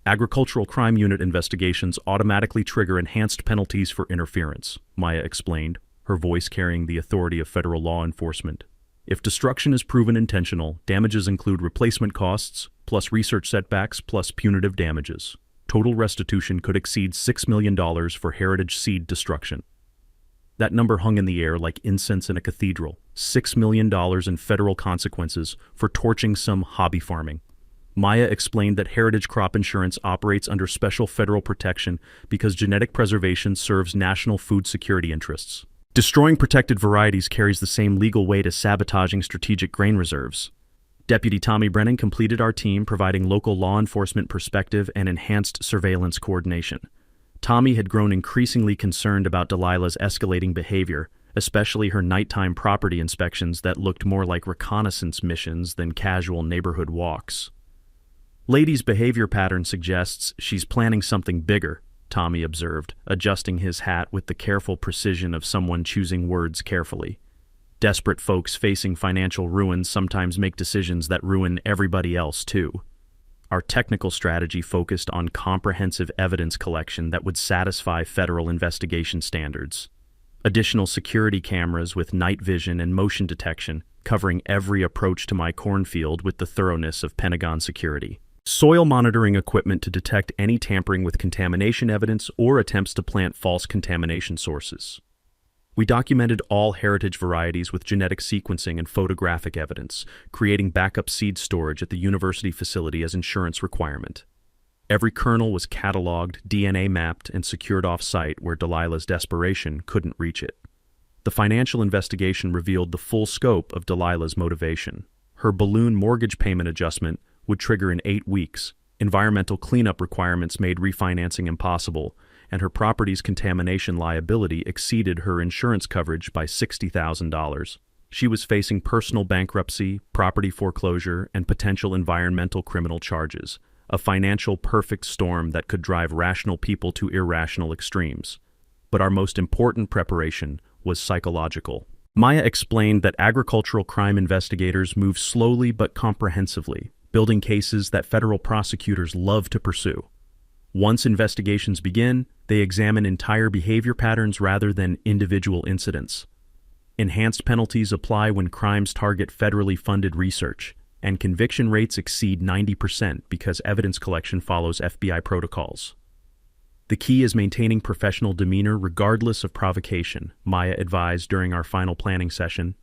[SPEAKER 1] Agricultural crime unit investigations automatically trigger enhanced penalties for interference, Maya explained, her voice carrying the authority of federal law enforcement. If destruction is proven intentional, damages include replacement costs, plus research setbacks, plus punitive damages. Total restitution could exceed $6 million for heritage seed destruction. That number hung in the air like incense in a cathedral. $6 million in federal consequences for torching some hobby farming. Maya explained that heritage crop insurance operates under special federal protection because genetic preservation serves national food security interests. Destroying protected varieties carries the same legal weight as sabotaging strategic grain reserves. Deputy Tommy Brennan completed our team, providing local law enforcement perspective and enhanced surveillance coordination. Tommy had grown increasingly concerned about Delilah's escalating behavior, especially her nighttime property inspections that looked more like reconnaissance missions than casual neighborhood walks. Lady's behavior pattern suggests she's planning something bigger, Tommy observed, adjusting his hat with the careful precision of someone choosing words carefully. Desperate folks facing financial ruin sometimes make decisions that ruin everybody else, too. Our technical strategy focused on comprehensive evidence collection that would satisfy federal investigation standards. Additional security cameras with night vision and motion detection, covering every approach to my cornfield with the thoroughness of Pentagon security. Soil monitoring equipment to detect any tampering with contamination evidence or attempts to plant false contamination sources. We documented all heritage varieties with genetic sequencing and photographic evidence, creating backup seed storage at the university facility as insurance requirement. Every kernel was cataloged, DNA mapped, and secured off-site where Delilah's desperation couldn't reach it. The financial investigation revealed the full scope of Delilah's motivation. Her balloon mortgage payment adjustment would trigger in 8 weeks, environmental cleanup requirements made refinancing impossible, and her property's contamination liability exceeded her insurance coverage by $60,000. She was facing personal bankruptcy, property foreclosure, and potential environmental criminal charges, a financial perfect storm that could drive rational people to irrational extremes. But our most important preparation was psychological. Maya explained that agricultural crime investigators move slowly but comprehensively, building cases that federal prosecutors love to pursue. Once investigations begin, they examine entire behavior patterns rather than individual incidents. Enhanced penalties apply when crimes target federally funded research, and conviction rates exceed 90% because evidence collection follows FBI protocols. The key is maintaining professional demeanor regardless of provocation, Maya advised during our final planning session.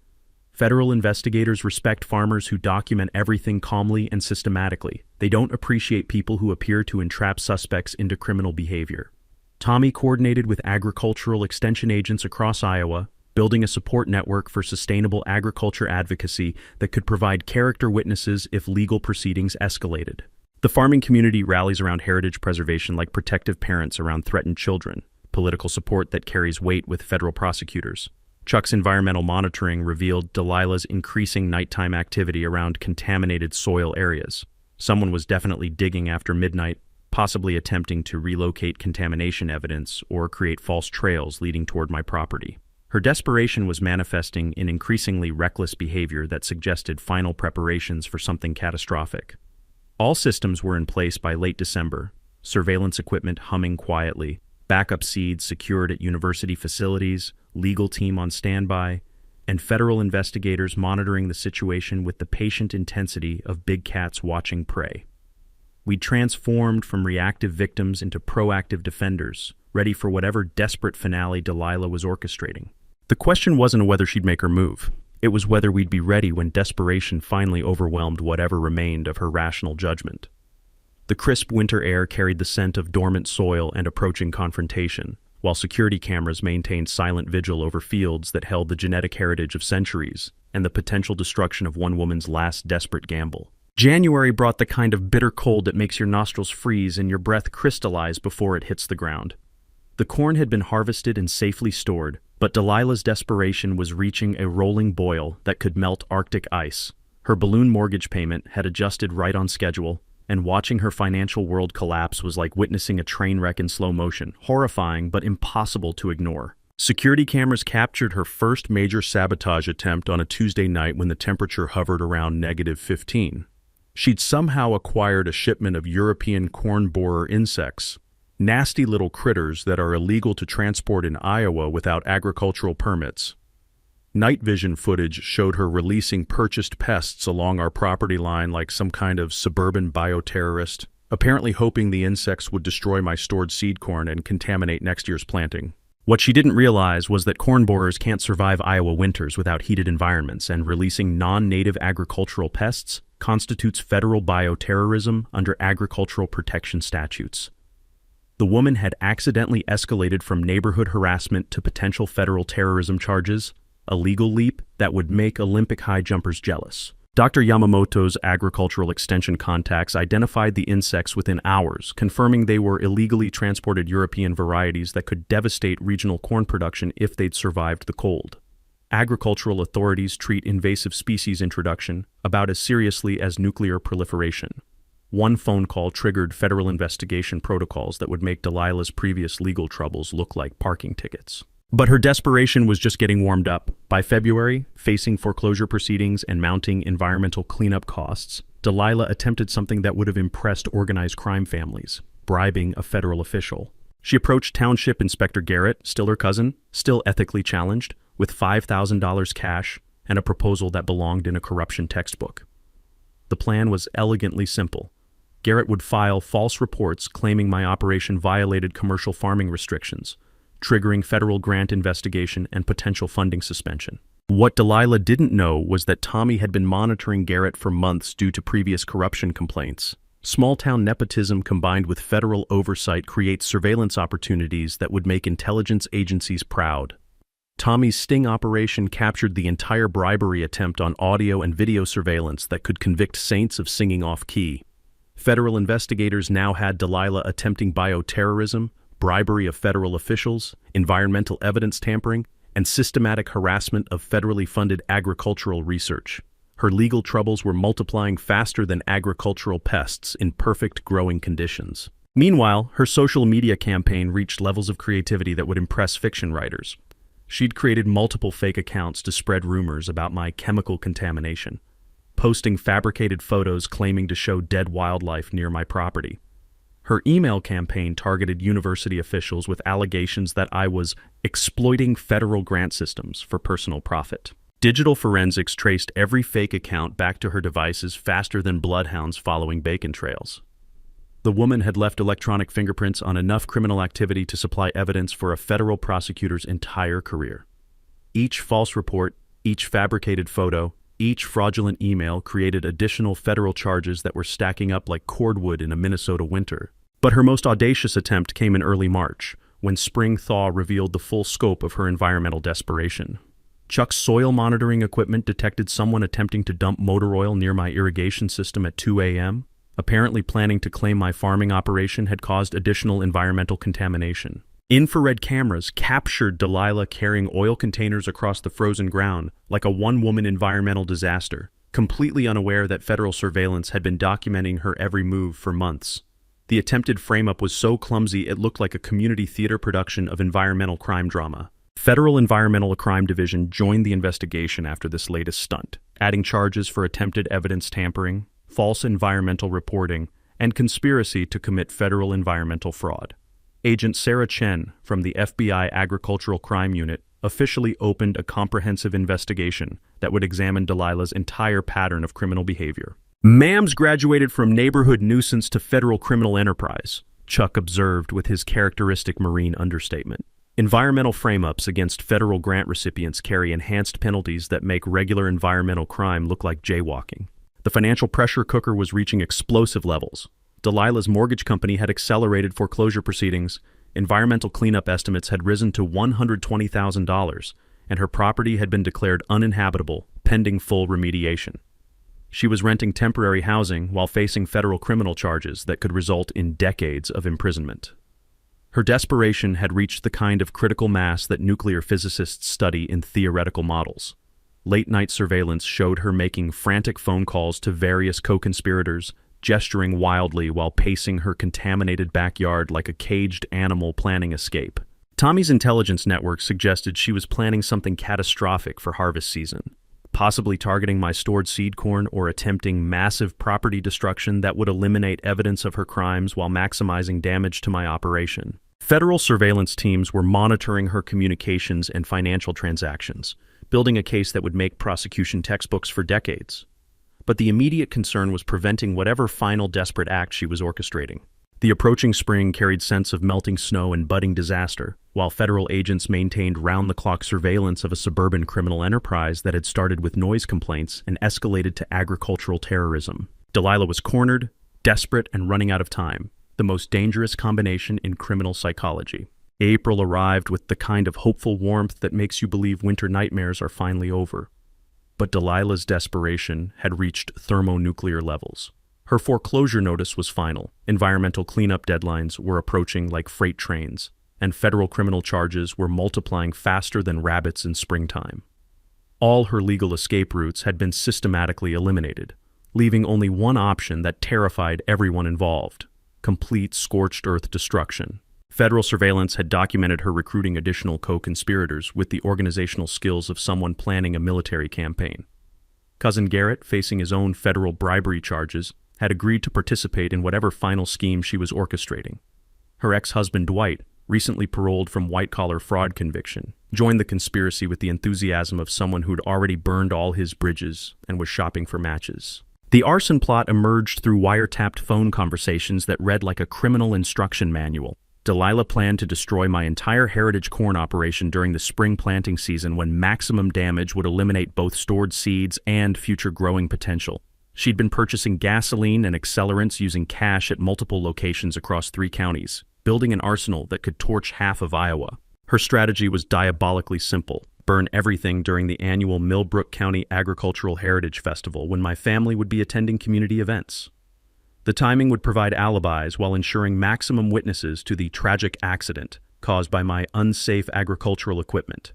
[SPEAKER 1] Federal investigators respect farmers who document everything calmly and systematically. They don't appreciate people who appear to entrap suspects into criminal behavior. Tommy coordinated with agricultural extension agents across Iowa, building a support network for sustainable agriculture advocacy that could provide character witnesses if legal proceedings escalated. The farming community rallies around heritage preservation like protective parents around threatened children, political support that carries weight with federal prosecutors. Chuck's environmental monitoring revealed Delilah's increasing nighttime activity around contaminated soil areas. Someone was definitely digging after midnight, possibly attempting to relocate contamination evidence or create false trails leading toward my property. Her desperation was manifesting in increasingly reckless behavior that suggested final preparations for something catastrophic. All systems were in place by late December, surveillance equipment humming quietly, backup seeds secured at university facilities, legal team on standby, and federal investigators monitoring the situation with the patient intensity of big cats watching prey. We transformed from reactive victims into proactive defenders, ready for whatever desperate finale Delilah was orchestrating. The question wasn't whether she'd make her move. It was whether we'd be ready when desperation finally overwhelmed whatever remained of her rational judgment. The crisp winter air carried the scent of dormant soil and approaching confrontation, while security cameras maintained silent vigil over fields that held the genetic heritage of centuries and the potential destruction of one woman's last desperate gamble. January brought the kind of bitter cold that makes your nostrils freeze and your breath crystallize before it hits the ground. The corn had been harvested and safely stored, but Delilah's desperation was reaching a rolling boil that could melt Arctic ice. Her balloon mortgage payment had adjusted right on schedule, and watching her financial world collapse was like witnessing a train wreck in slow motion, horrifying but impossible to ignore. Security cameras captured her first major sabotage attempt on a Tuesday night when the temperature hovered around -15. She'd somehow acquired a shipment of European corn borer insects, nasty little critters that are illegal to transport in Iowa without agricultural permits. Night vision footage showed her releasing purchased pests along our property line like some kind of suburban bioterrorist, apparently hoping the insects would destroy my stored seed corn and contaminate next year's planting. What she didn't realize was that corn borers can't survive Iowa winters without heated environments, and releasing non-native agricultural pests constitutes federal bioterrorism under agricultural protection statutes. The woman had accidentally escalated from neighborhood harassment to potential federal terrorism charges, a legal leap that would make Olympic high jumpers jealous. Dr. Yamamoto's agricultural extension contacts identified the insects within hours, confirming they were illegally transported European varieties that could devastate regional corn production if they'd survived the cold. Agricultural authorities treat invasive species introduction about as seriously as nuclear proliferation. One phone call triggered federal investigation protocols that would make Delilah's previous legal troubles look like parking tickets. But her desperation was just getting warmed up. By February, facing foreclosure proceedings and mounting environmental cleanup costs, Delilah attempted something that would have impressed organized crime families, bribing a federal official. She approached Township Inspector Garrett, still her cousin, still ethically challenged, with $5,000 cash and a proposal that belonged in a corruption textbook. The plan was elegantly simple. Garrett would file false reports claiming my operation violated commercial farming restrictions, triggering federal grant investigation and potential funding suspension. What Delilah didn't know was that Tommy had been monitoring Garrett for months due to previous corruption complaints. Small-town nepotism combined with federal oversight creates surveillance opportunities that would make intelligence agencies proud. Tommy's sting operation captured the entire bribery attempt on audio and video surveillance that could convict saints of singing off-key. Federal investigators now had Delilah attempting bioterrorism, bribery of federal officials, environmental evidence tampering, and systematic harassment of federally funded agricultural research. Her legal troubles were multiplying faster than agricultural pests in perfect growing conditions. Meanwhile, her social media campaign reached levels of creativity that would impress fiction writers. She'd created multiple fake accounts to spread rumors about my chemical contamination, posting fabricated photos claiming to show dead wildlife near my property. Her email campaign targeted university officials with allegations that I was exploiting federal grant systems for personal profit. Digital forensics traced every fake account back to her devices faster than bloodhounds following bacon trails. The woman had left electronic fingerprints on enough criminal activity to supply evidence for a federal prosecutor's entire career. Each false report, each fabricated photo, each fraudulent email created additional federal charges that were stacking up like cordwood in a Minnesota winter. But her most audacious attempt came in early March, when spring thaw revealed the full scope of her environmental desperation. Chuck's soil monitoring equipment detected someone attempting to dump motor oil near my irrigation system at 2 a.m., apparently planning to claim my farming operation had caused additional environmental contamination. Infrared cameras captured Delilah carrying oil containers across the frozen ground like a one-woman environmental disaster, completely unaware that federal surveillance had been documenting her every move for months. The attempted frame-up was so clumsy it looked like a community theater production of environmental crime drama. Federal Environmental Crime Division joined the investigation after this latest stunt, adding charges for attempted evidence tampering, false environmental reporting, and conspiracy to commit federal environmental fraud. Agent Sarah Chen from the FBI Agricultural Crime Unit officially opened a comprehensive investigation that would examine Delilah's entire pattern of criminal behavior. "Ma'am's graduated from neighborhood nuisance to federal criminal enterprise," Chuck observed with his characteristic Marine understatement. Environmental frame-ups against federal grant recipients carry enhanced penalties that make regular environmental crime look like jaywalking. The financial pressure cooker was reaching explosive levels. Delilah's mortgage company had accelerated foreclosure proceedings, environmental cleanup estimates had risen to $120,000, and her property had been declared uninhabitable, pending full remediation. She was renting temporary housing while facing federal criminal charges that could result in decades of imprisonment. Her desperation had reached the kind of critical mass that nuclear physicists study in theoretical models. Late-night surveillance showed her making frantic phone calls to various co-conspirators, gesturing wildly while pacing her contaminated backyard like a caged animal planning escape. Tommy's intelligence network suggested she was planning something catastrophic for harvest season, possibly targeting my stored seed corn or attempting massive property destruction that would eliminate evidence of her crimes while maximizing damage to my operation. Federal surveillance teams were monitoring her communications and financial transactions, building a case that would make prosecution textbooks for decades. But the immediate concern was preventing whatever final desperate act she was orchestrating. The approaching spring carried scents of melting snow and budding disaster, while federal agents maintained round-the-clock surveillance of a suburban criminal enterprise that had started with noise complaints and escalated to agricultural terrorism. Delilah was cornered, desperate, and running out of time, the most dangerous combination in criminal psychology. April arrived with the kind of hopeful warmth that makes you believe winter nightmares are finally over. But Delilah's desperation had reached thermonuclear levels. Her foreclosure notice was final, environmental cleanup deadlines were approaching like freight trains, and federal criminal charges were multiplying faster than rabbits in springtime. All her legal escape routes had been systematically eliminated, leaving only one option that terrified everyone involved: complete scorched earth destruction. Federal surveillance had documented her recruiting additional co-conspirators with the organizational skills of someone planning a military campaign. Cousin Garrett, facing his own federal bribery charges, had agreed to participate in whatever final scheme she was orchestrating. Her ex-husband Dwight, recently paroled from white-collar fraud conviction, joined the conspiracy with the enthusiasm of someone who'd already burned all his bridges and was shopping for matches. The arson plot emerged through wiretapped phone conversations that read like a criminal instruction manual. Delilah planned to destroy my entire heritage corn operation during the spring planting season when maximum damage would eliminate both stored seeds and future growing potential. She'd been purchasing gasoline and accelerants using cash at multiple locations across 3 counties, building an arsenal that could torch half of Iowa. Her strategy was diabolically simple: burn everything during the annual Millbrook County Agricultural Heritage Festival when my family would be attending community events. The timing would provide alibis while ensuring maximum witnesses to the tragic accident caused by my unsafe agricultural equipment.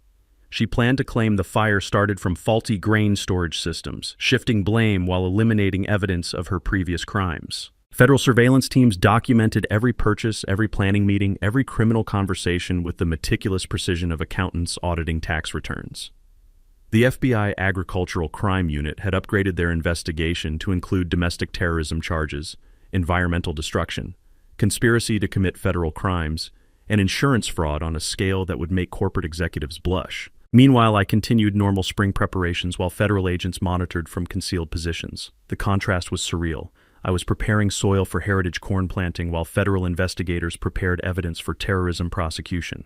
[SPEAKER 1] She planned to claim the fire started from faulty grain storage systems, shifting blame while eliminating evidence of her previous crimes. Federal surveillance teams documented every purchase, every planning meeting, every criminal conversation with the meticulous precision of accountants auditing tax returns. The FBI Agricultural Crime Unit had upgraded their investigation to include domestic terrorism charges, environmental destruction, conspiracy to commit federal crimes, and insurance fraud on a scale that would make corporate executives blush. Meanwhile, I continued normal spring preparations while federal agents monitored from concealed positions. The contrast was surreal. I was preparing soil for heritage corn planting while federal investigators prepared evidence for terrorism prosecution.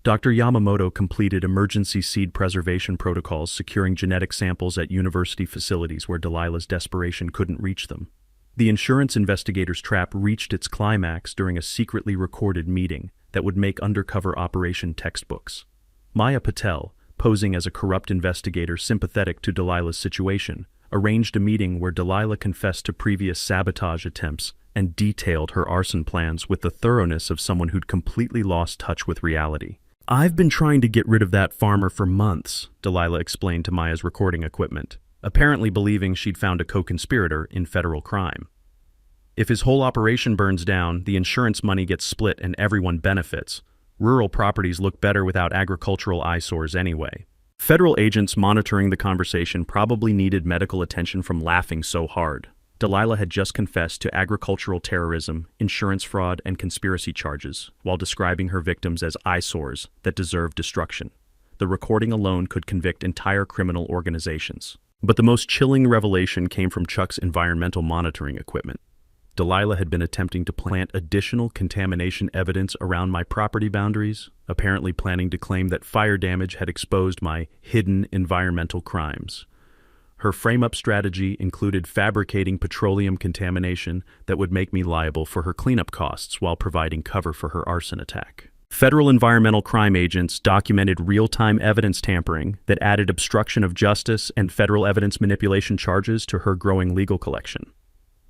[SPEAKER 1] Dr. Yamamoto completed emergency seed preservation protocols securing genetic samples at university facilities where Delilah's desperation couldn't reach them. The insurance investigator's trap reached its climax during a secretly recorded meeting that would make undercover operation textbooks. Maya Patel, posing as a corrupt investigator sympathetic to Delilah's situation, arranged a meeting where Delilah confessed to previous sabotage attempts and detailed her arson plans with the thoroughness of someone who'd completely lost touch with reality. "I've been trying to get rid of that farmer for months," Delilah explained to Maya's recording equipment, apparently believing she'd found a co-conspirator in federal crime. "If his whole operation burns down, the insurance money gets split and everyone benefits. Rural properties look better without agricultural eyesores anyway." Federal agents monitoring the conversation probably needed medical attention from laughing so hard. Delilah had just confessed to agricultural terrorism, insurance fraud, and conspiracy charges, while describing her victims as eyesores that deserved destruction. The recording alone could convict entire criminal organizations. But the most chilling revelation came from Chuck's environmental monitoring equipment. Delilah had been attempting to plant additional contamination evidence around my property boundaries, apparently planning to claim that fire damage had exposed my hidden environmental crimes. Her frame-up strategy included fabricating petroleum contamination that would make me liable for her cleanup costs while providing cover for her arson attack. Federal environmental crime agents documented real-time evidence tampering that added obstruction of justice and federal evidence manipulation charges to her growing legal collection.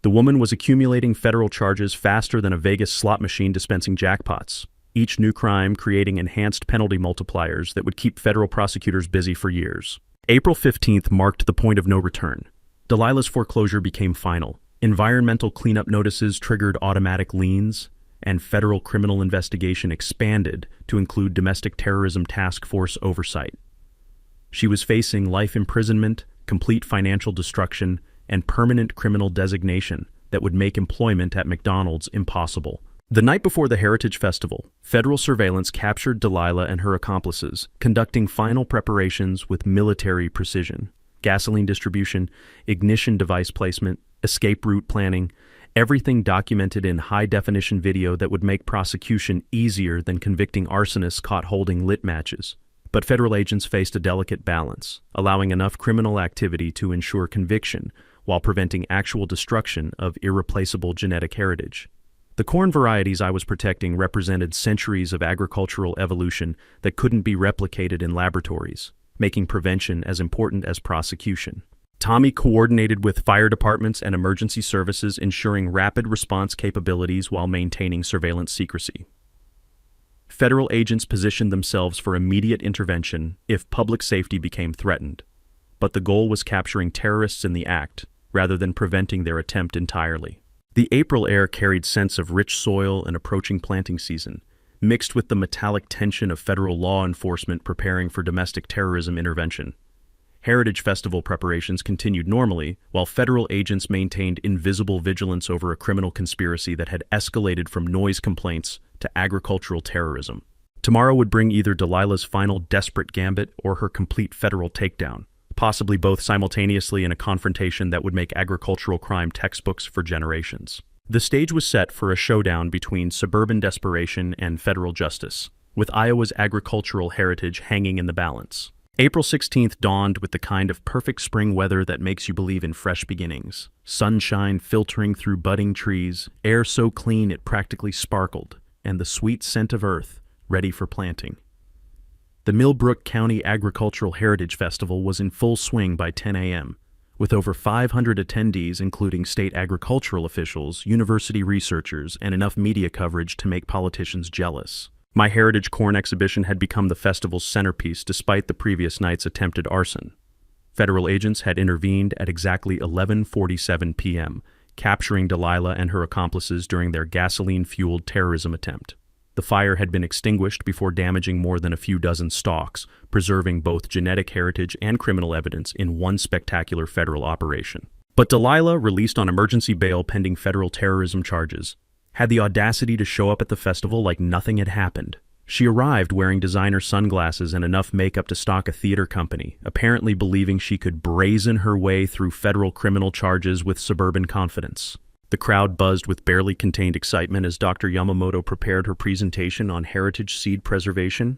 [SPEAKER 1] The woman was accumulating federal charges faster than a Vegas slot machine dispensing jackpots, each new crime creating enhanced penalty multipliers that would keep federal prosecutors busy for years. April 15th marked the point of no return. Delilah's foreclosure became final. Environmental cleanup notices triggered automatic liens, and federal criminal investigation expanded to include domestic terrorism task force oversight. She was facing life imprisonment, complete financial destruction, and permanent criminal designation that would make employment at McDonald's impossible. The night before the Heritage Festival, federal surveillance captured Delilah and her accomplices, conducting final preparations with military precision. Gasoline distribution, ignition device placement, escape route planning, everything documented in high-definition video that would make prosecution easier than convicting arsonists caught holding lit matches. But federal agents faced a delicate balance, allowing enough criminal activity to ensure conviction while preventing actual destruction of irreplaceable genetic heritage. The corn varieties I was protecting represented centuries of agricultural evolution that couldn't be replicated in laboratories, making prevention as important as prosecution. Tommy coordinated with fire departments and emergency services, ensuring rapid response capabilities while maintaining surveillance secrecy. Federal agents positioned themselves for immediate intervention if public safety became threatened, but the goal was capturing terrorists in the act rather than preventing their attempt entirely. The April air carried scents of rich soil and approaching planting season, mixed with the metallic tension of federal law enforcement preparing for domestic terrorism intervention. Heritage Festival preparations continued normally, while federal agents maintained invisible vigilance over a criminal conspiracy that had escalated from noise complaints to agricultural terrorism. Tomorrow would bring either Delilah's final desperate gambit or her complete federal takedown, possibly both simultaneously in a confrontation that would make agricultural crime textbooks for generations. The stage was set for a showdown between suburban desperation and federal justice, with Iowa's agricultural heritage hanging in the balance. April 16th dawned with the kind of perfect spring weather that makes you believe in fresh beginnings. Sunshine filtering through budding trees, air so clean it practically sparkled, and the sweet scent of earth ready for planting. The Millbrook County Agricultural Heritage Festival was in full swing by 10 a.m., with over 500 attendees including state agricultural officials, university researchers, and enough media coverage to make politicians jealous. My heritage corn exhibition had become the festival's centerpiece despite the previous night's attempted arson. Federal agents had intervened at exactly 11:47 p.m., capturing Delilah and her accomplices during their gasoline-fueled terrorism attempt. The fire had been extinguished before damaging more than a few dozen stalks, preserving both genetic heritage and criminal evidence in one spectacular federal operation. But Delilah, released on emergency bail pending federal terrorism charges, had the audacity to show up at the festival like nothing had happened. She arrived wearing designer sunglasses and enough makeup to stock a theater company, apparently believing she could brazen her way through federal criminal charges with suburban confidence. The crowd buzzed with barely contained excitement as Dr. Yamamoto prepared her presentation on heritage seed preservation.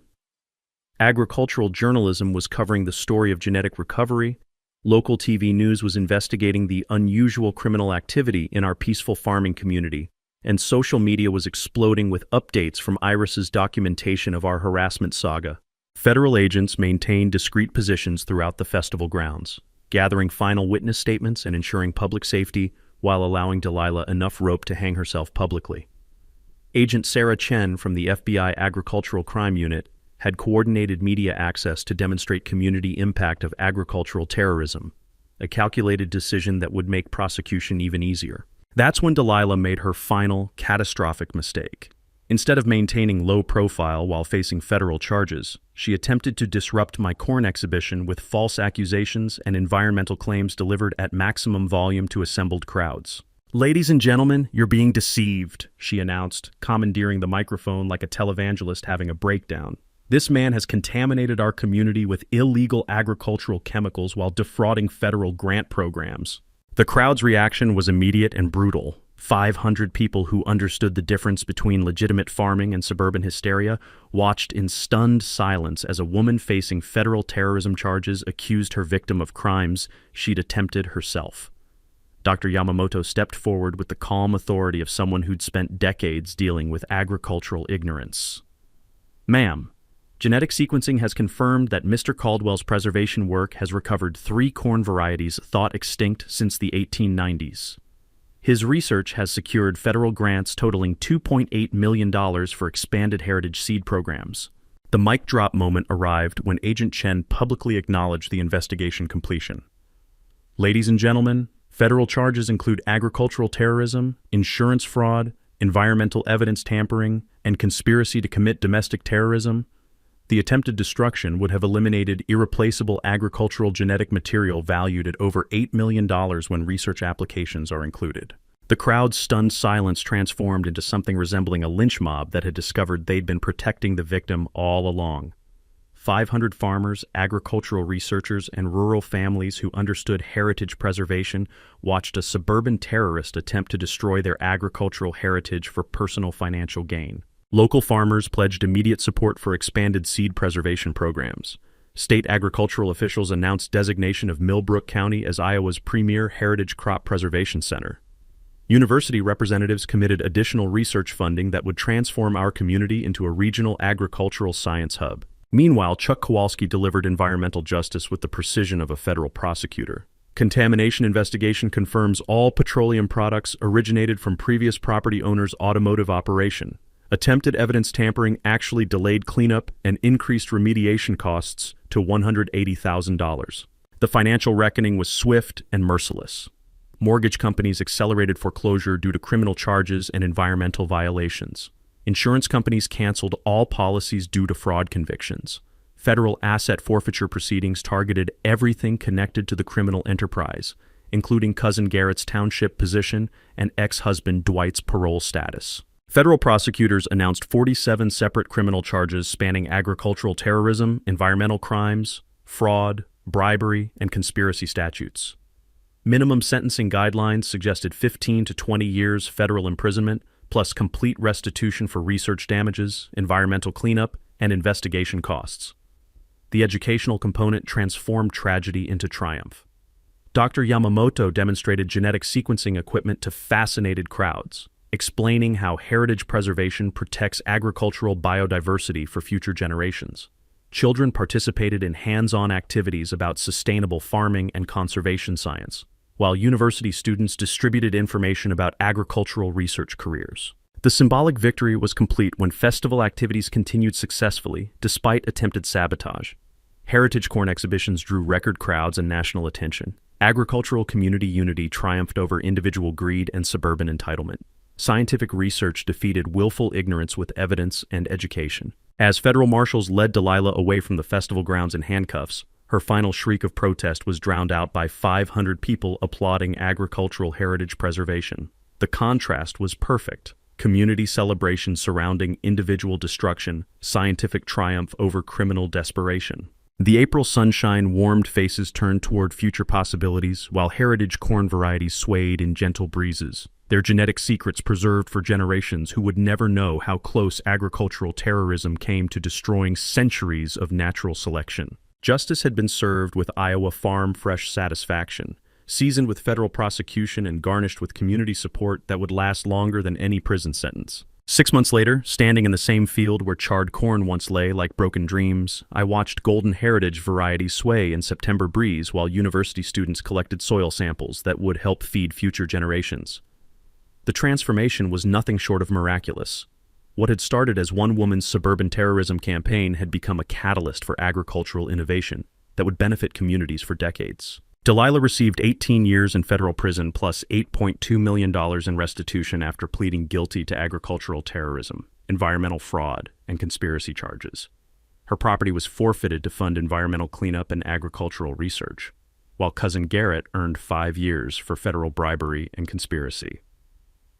[SPEAKER 1] Agricultural journalism was covering the story of genetic recovery. Local TV news was investigating the unusual criminal activity in our peaceful farming community, and social media was exploding with updates from Iris's documentation of our harassment saga. Federal agents maintained discreet positions throughout the festival grounds, gathering final witness statements and ensuring public safety while allowing Delilah enough rope to hang herself publicly. Agent Sarah Chen from the FBI Agricultural Crime Unit had coordinated media access to demonstrate community impact of agricultural terrorism, a calculated decision that would make prosecution even easier. That's when Delilah made her final, catastrophic mistake. Instead of maintaining low profile while facing federal charges, she attempted to disrupt my corn exhibition with false accusations and environmental claims delivered at maximum volume to assembled crowds. "Ladies and gentlemen, you're being deceived," she announced, commandeering the microphone like a televangelist having a breakdown. "This man has contaminated our community with illegal agricultural chemicals while defrauding federal grant programs." The crowd's reaction was immediate and brutal. 500 people who understood the difference between legitimate farming and suburban hysteria watched in stunned silence as a woman facing federal terrorism charges accused her victim of crimes she'd attempted herself. Dr. Yamamoto stepped forward with the calm authority of someone who'd spent decades dealing with agricultural ignorance. "Ma'am, genetic sequencing has confirmed that Mr. Caldwell's preservation work has recovered 3 corn varieties thought extinct since the 1890s. His research has secured federal grants totaling $2.8 million for expanded heritage seed programs." The mic drop moment arrived when Agent Chen publicly acknowledged the investigation completion. "Ladies and gentlemen, federal charges include agricultural terrorism, insurance fraud, environmental evidence tampering, and conspiracy to commit domestic terrorism. The attempted destruction would have eliminated irreplaceable agricultural genetic material valued at over $8 million when research applications are included." The crowd's stunned silence transformed into something resembling a lynch mob that had discovered they'd been protecting the victim all along. 500 farmers, agricultural researchers, and rural families who understood heritage preservation watched a suburban terrorist attempt to destroy their agricultural heritage for personal financial gain. Local farmers pledged immediate support for expanded seed preservation programs. State agricultural officials announced designation of Millbrook County as Iowa's premier heritage crop preservation center. University representatives committed additional research funding that would transform our community into a regional agricultural science hub. Meanwhile, Chuck Kowalski delivered environmental justice with the precision of a federal prosecutor. Contamination investigation confirms all petroleum products originated from previous property owner's automotive operation. Attempted evidence tampering actually delayed cleanup and increased remediation costs to $180,000. The financial reckoning was swift and merciless. Mortgage companies accelerated foreclosure due to criminal charges and environmental violations. Insurance companies canceled all policies due to fraud convictions. Federal asset forfeiture proceedings targeted everything connected to the criminal enterprise, including Cousin Garrett's township position and ex-husband Dwight's parole status. Federal prosecutors announced 47 separate criminal charges spanning agricultural terrorism, environmental crimes, fraud, bribery, and conspiracy statutes. Minimum sentencing guidelines suggested 15 to 20 years federal imprisonment, plus complete restitution for research damages, environmental cleanup, and investigation costs. The educational component transformed tragedy into triumph. Dr. Yamamoto demonstrated genetic sequencing equipment to fascinated crowds, explaining how heritage preservation protects agricultural biodiversity for future generations. Children participated in hands-on activities about sustainable farming and conservation science, while university students distributed information about agricultural research careers. The symbolic victory was complete when festival activities continued successfully, despite attempted sabotage. Heritage corn exhibitions drew record crowds and national attention. Agricultural community unity triumphed over individual greed and suburban entitlement. Scientific research defeated willful ignorance with evidence and education. As federal marshals led Delilah away from the festival grounds in handcuffs, her final shriek of protest was drowned out by 500 people applauding agricultural heritage preservation. The contrast was perfect. community celebration surrounding individual destruction, scientific triumph over criminal desperation. The April sunshine warmed faces turned toward future possibilities, while heritage corn varieties swayed in gentle breezes, their genetic secrets preserved for generations who would never know how close agricultural terrorism came to destroying centuries of natural selection. Justice had been served with Iowa farm fresh satisfaction, seasoned with federal prosecution and garnished with community support that would last longer than any prison sentence. 6 months later, standing in the same field where charred corn once lay like broken dreams, I watched golden heritage varieties sway in September breeze while university students collected soil samples that would help feed future generations. The transformation was nothing short of miraculous. What had started as one woman's suburban terrorism campaign had become a catalyst for agricultural innovation that would benefit communities for decades. Delilah received 18 years in federal prison plus $8.2 million in restitution after pleading guilty to agricultural terrorism, environmental fraud, and conspiracy charges. Her property was forfeited to fund environmental cleanup and agricultural research, while cousin Garrett earned 5 years for federal bribery and conspiracy.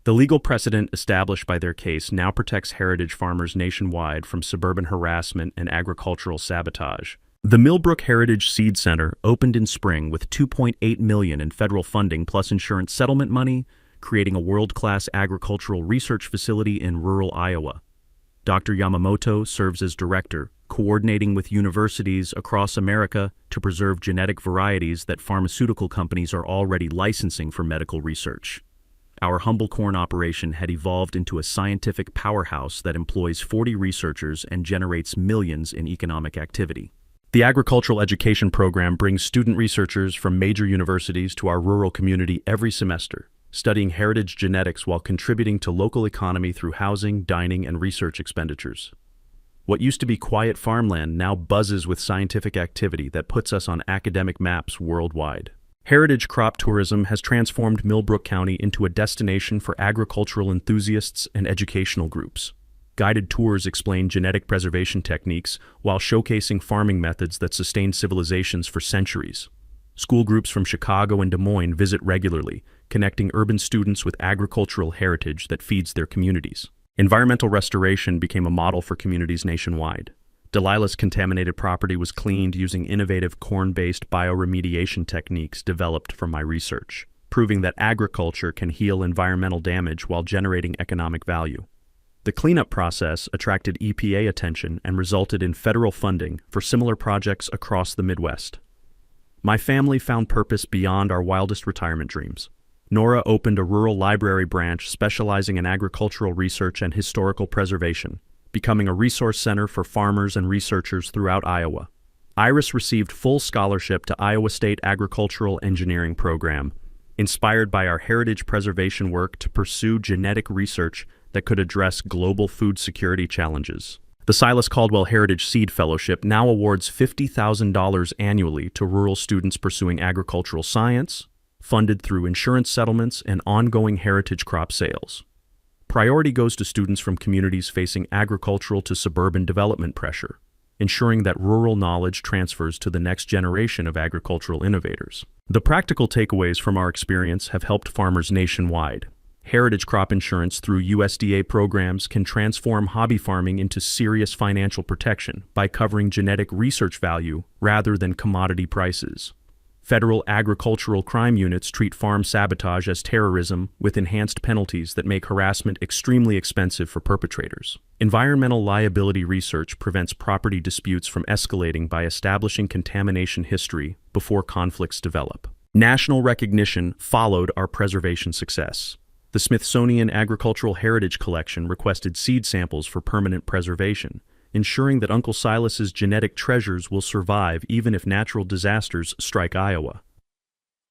[SPEAKER 1] The legal precedent established by their case now protects heritage farmers nationwide from suburban harassment and agricultural sabotage. The Millbrook Heritage Seed Center opened in spring with $2.8 million in federal funding plus insurance settlement money, creating a world-class agricultural research facility in rural Iowa. Dr. Yamamoto serves as director, coordinating with universities across America to preserve genetic varieties that pharmaceutical companies are already licensing for medical research. Our humble corn operation had evolved into a scientific powerhouse that employs 40 researchers and generates millions in economic activity. The agricultural education program brings student researchers from major universities to our rural community every semester, studying heritage genetics while contributing to local economy through housing, dining, and research expenditures. What used to be quiet farmland now buzzes with scientific activity that puts us on academic maps worldwide. Heritage crop tourism has transformed Millbrook County into a destination for agricultural enthusiasts and educational groups. Guided tours explain genetic preservation techniques while showcasing farming methods that sustain civilizations for centuries. School groups from Chicago and Des Moines visit regularly, connecting urban students with agricultural heritage that feeds their communities. Environmental restoration became a model for communities nationwide. Delilah's contaminated property was cleaned using innovative corn-based bioremediation techniques developed from my research, proving that agriculture can heal environmental damage while generating economic value. The cleanup process attracted EPA attention and resulted in federal funding for similar projects across the Midwest. My family found purpose beyond our wildest retirement dreams. Nora opened a rural library branch specializing in agricultural research and historical preservation, becoming a resource center for farmers and researchers throughout Iowa. Iris received full scholarship to Iowa State Agricultural Engineering Program, inspired by our heritage preservation work to pursue genetic research that could address global food security challenges. The Silas Caldwell Heritage Seed Fellowship now awards $50,000 annually to rural students pursuing agricultural science, funded through insurance settlements and ongoing heritage crop sales. Priority goes to students from communities facing agricultural to suburban development pressure, ensuring that rural knowledge transfers to the next generation of agricultural innovators. The practical takeaways from our experience have helped farmers nationwide. Heritage crop insurance through USDA programs can transform hobby farming into serious financial protection by covering genetic research value rather than commodity prices. Federal agricultural crime units treat farm sabotage as terrorism with enhanced penalties that make harassment extremely expensive for perpetrators. Environmental liability research prevents property disputes from escalating by establishing contamination history before conflicts develop. National recognition followed our preservation success. The Smithsonian Agricultural Heritage Collection requested seed samples for permanent preservation, ensuring that Uncle Silas's genetic treasures will survive even if natural disasters strike Iowa.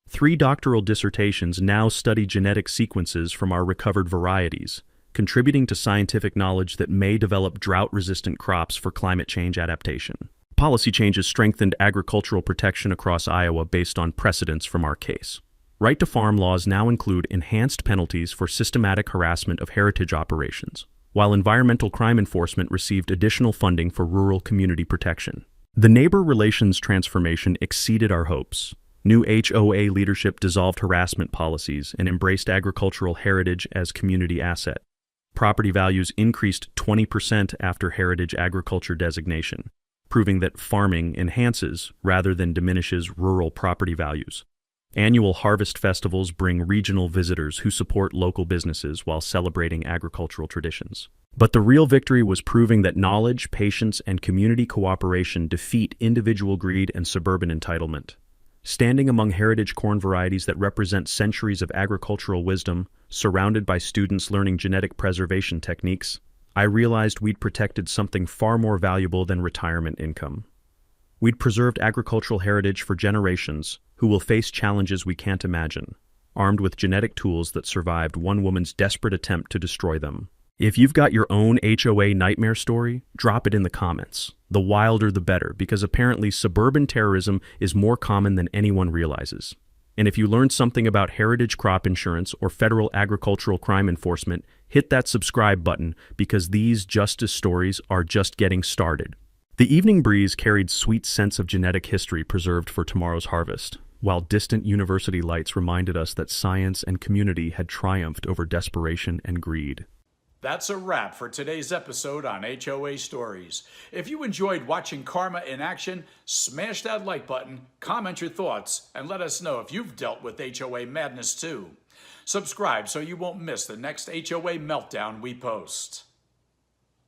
[SPEAKER 1] 3 doctoral dissertations now study genetic sequences from our recovered varieties, contributing to scientific knowledge that may develop drought-resistant crops for climate change adaptation. Policy changes strengthened agricultural protection across Iowa based on precedents from our case. Right-to-farm laws now include enhanced penalties for systematic harassment of heritage operations, while environmental crime enforcement received additional funding for rural community protection. The neighbor relations transformation exceeded our hopes. New HOA leadership dissolved harassment policies and embraced agricultural heritage as community asset. Property values increased 20% after heritage agriculture designation, proving that farming enhances rather than diminishes rural property values. Annual harvest festivals bring regional visitors who support local businesses while celebrating agricultural traditions. But the real victory was proving that knowledge, patience, and community cooperation defeat individual greed and suburban entitlement. Standing among heritage corn varieties that represent centuries of agricultural wisdom, surrounded by students learning genetic preservation techniques, I realized we'd protected something far more valuable than retirement income. We'd preserved agricultural heritage for generations who will face challenges we can't imagine, armed with genetic tools that survived one woman's desperate attempt to destroy them. If you've got your own HOA nightmare story, drop it in the comments. The wilder the better, because apparently suburban terrorism is more common than anyone realizes. And if you learned something about heritage crop insurance or federal agricultural crime enforcement, hit that subscribe button, because these justice stories are just getting started. The evening breeze carried sweet scents of genetic history preserved for tomorrow's harvest, while distant university lights reminded us that science and community had triumphed over desperation and greed.
[SPEAKER 2] That's a wrap for today's episode on HOA Stories. If you enjoyed watching Karma in action, smash that like button, comment your thoughts, and let us know if you've dealt with HOA madness too. Subscribe so you won't miss the next HOA meltdown we post.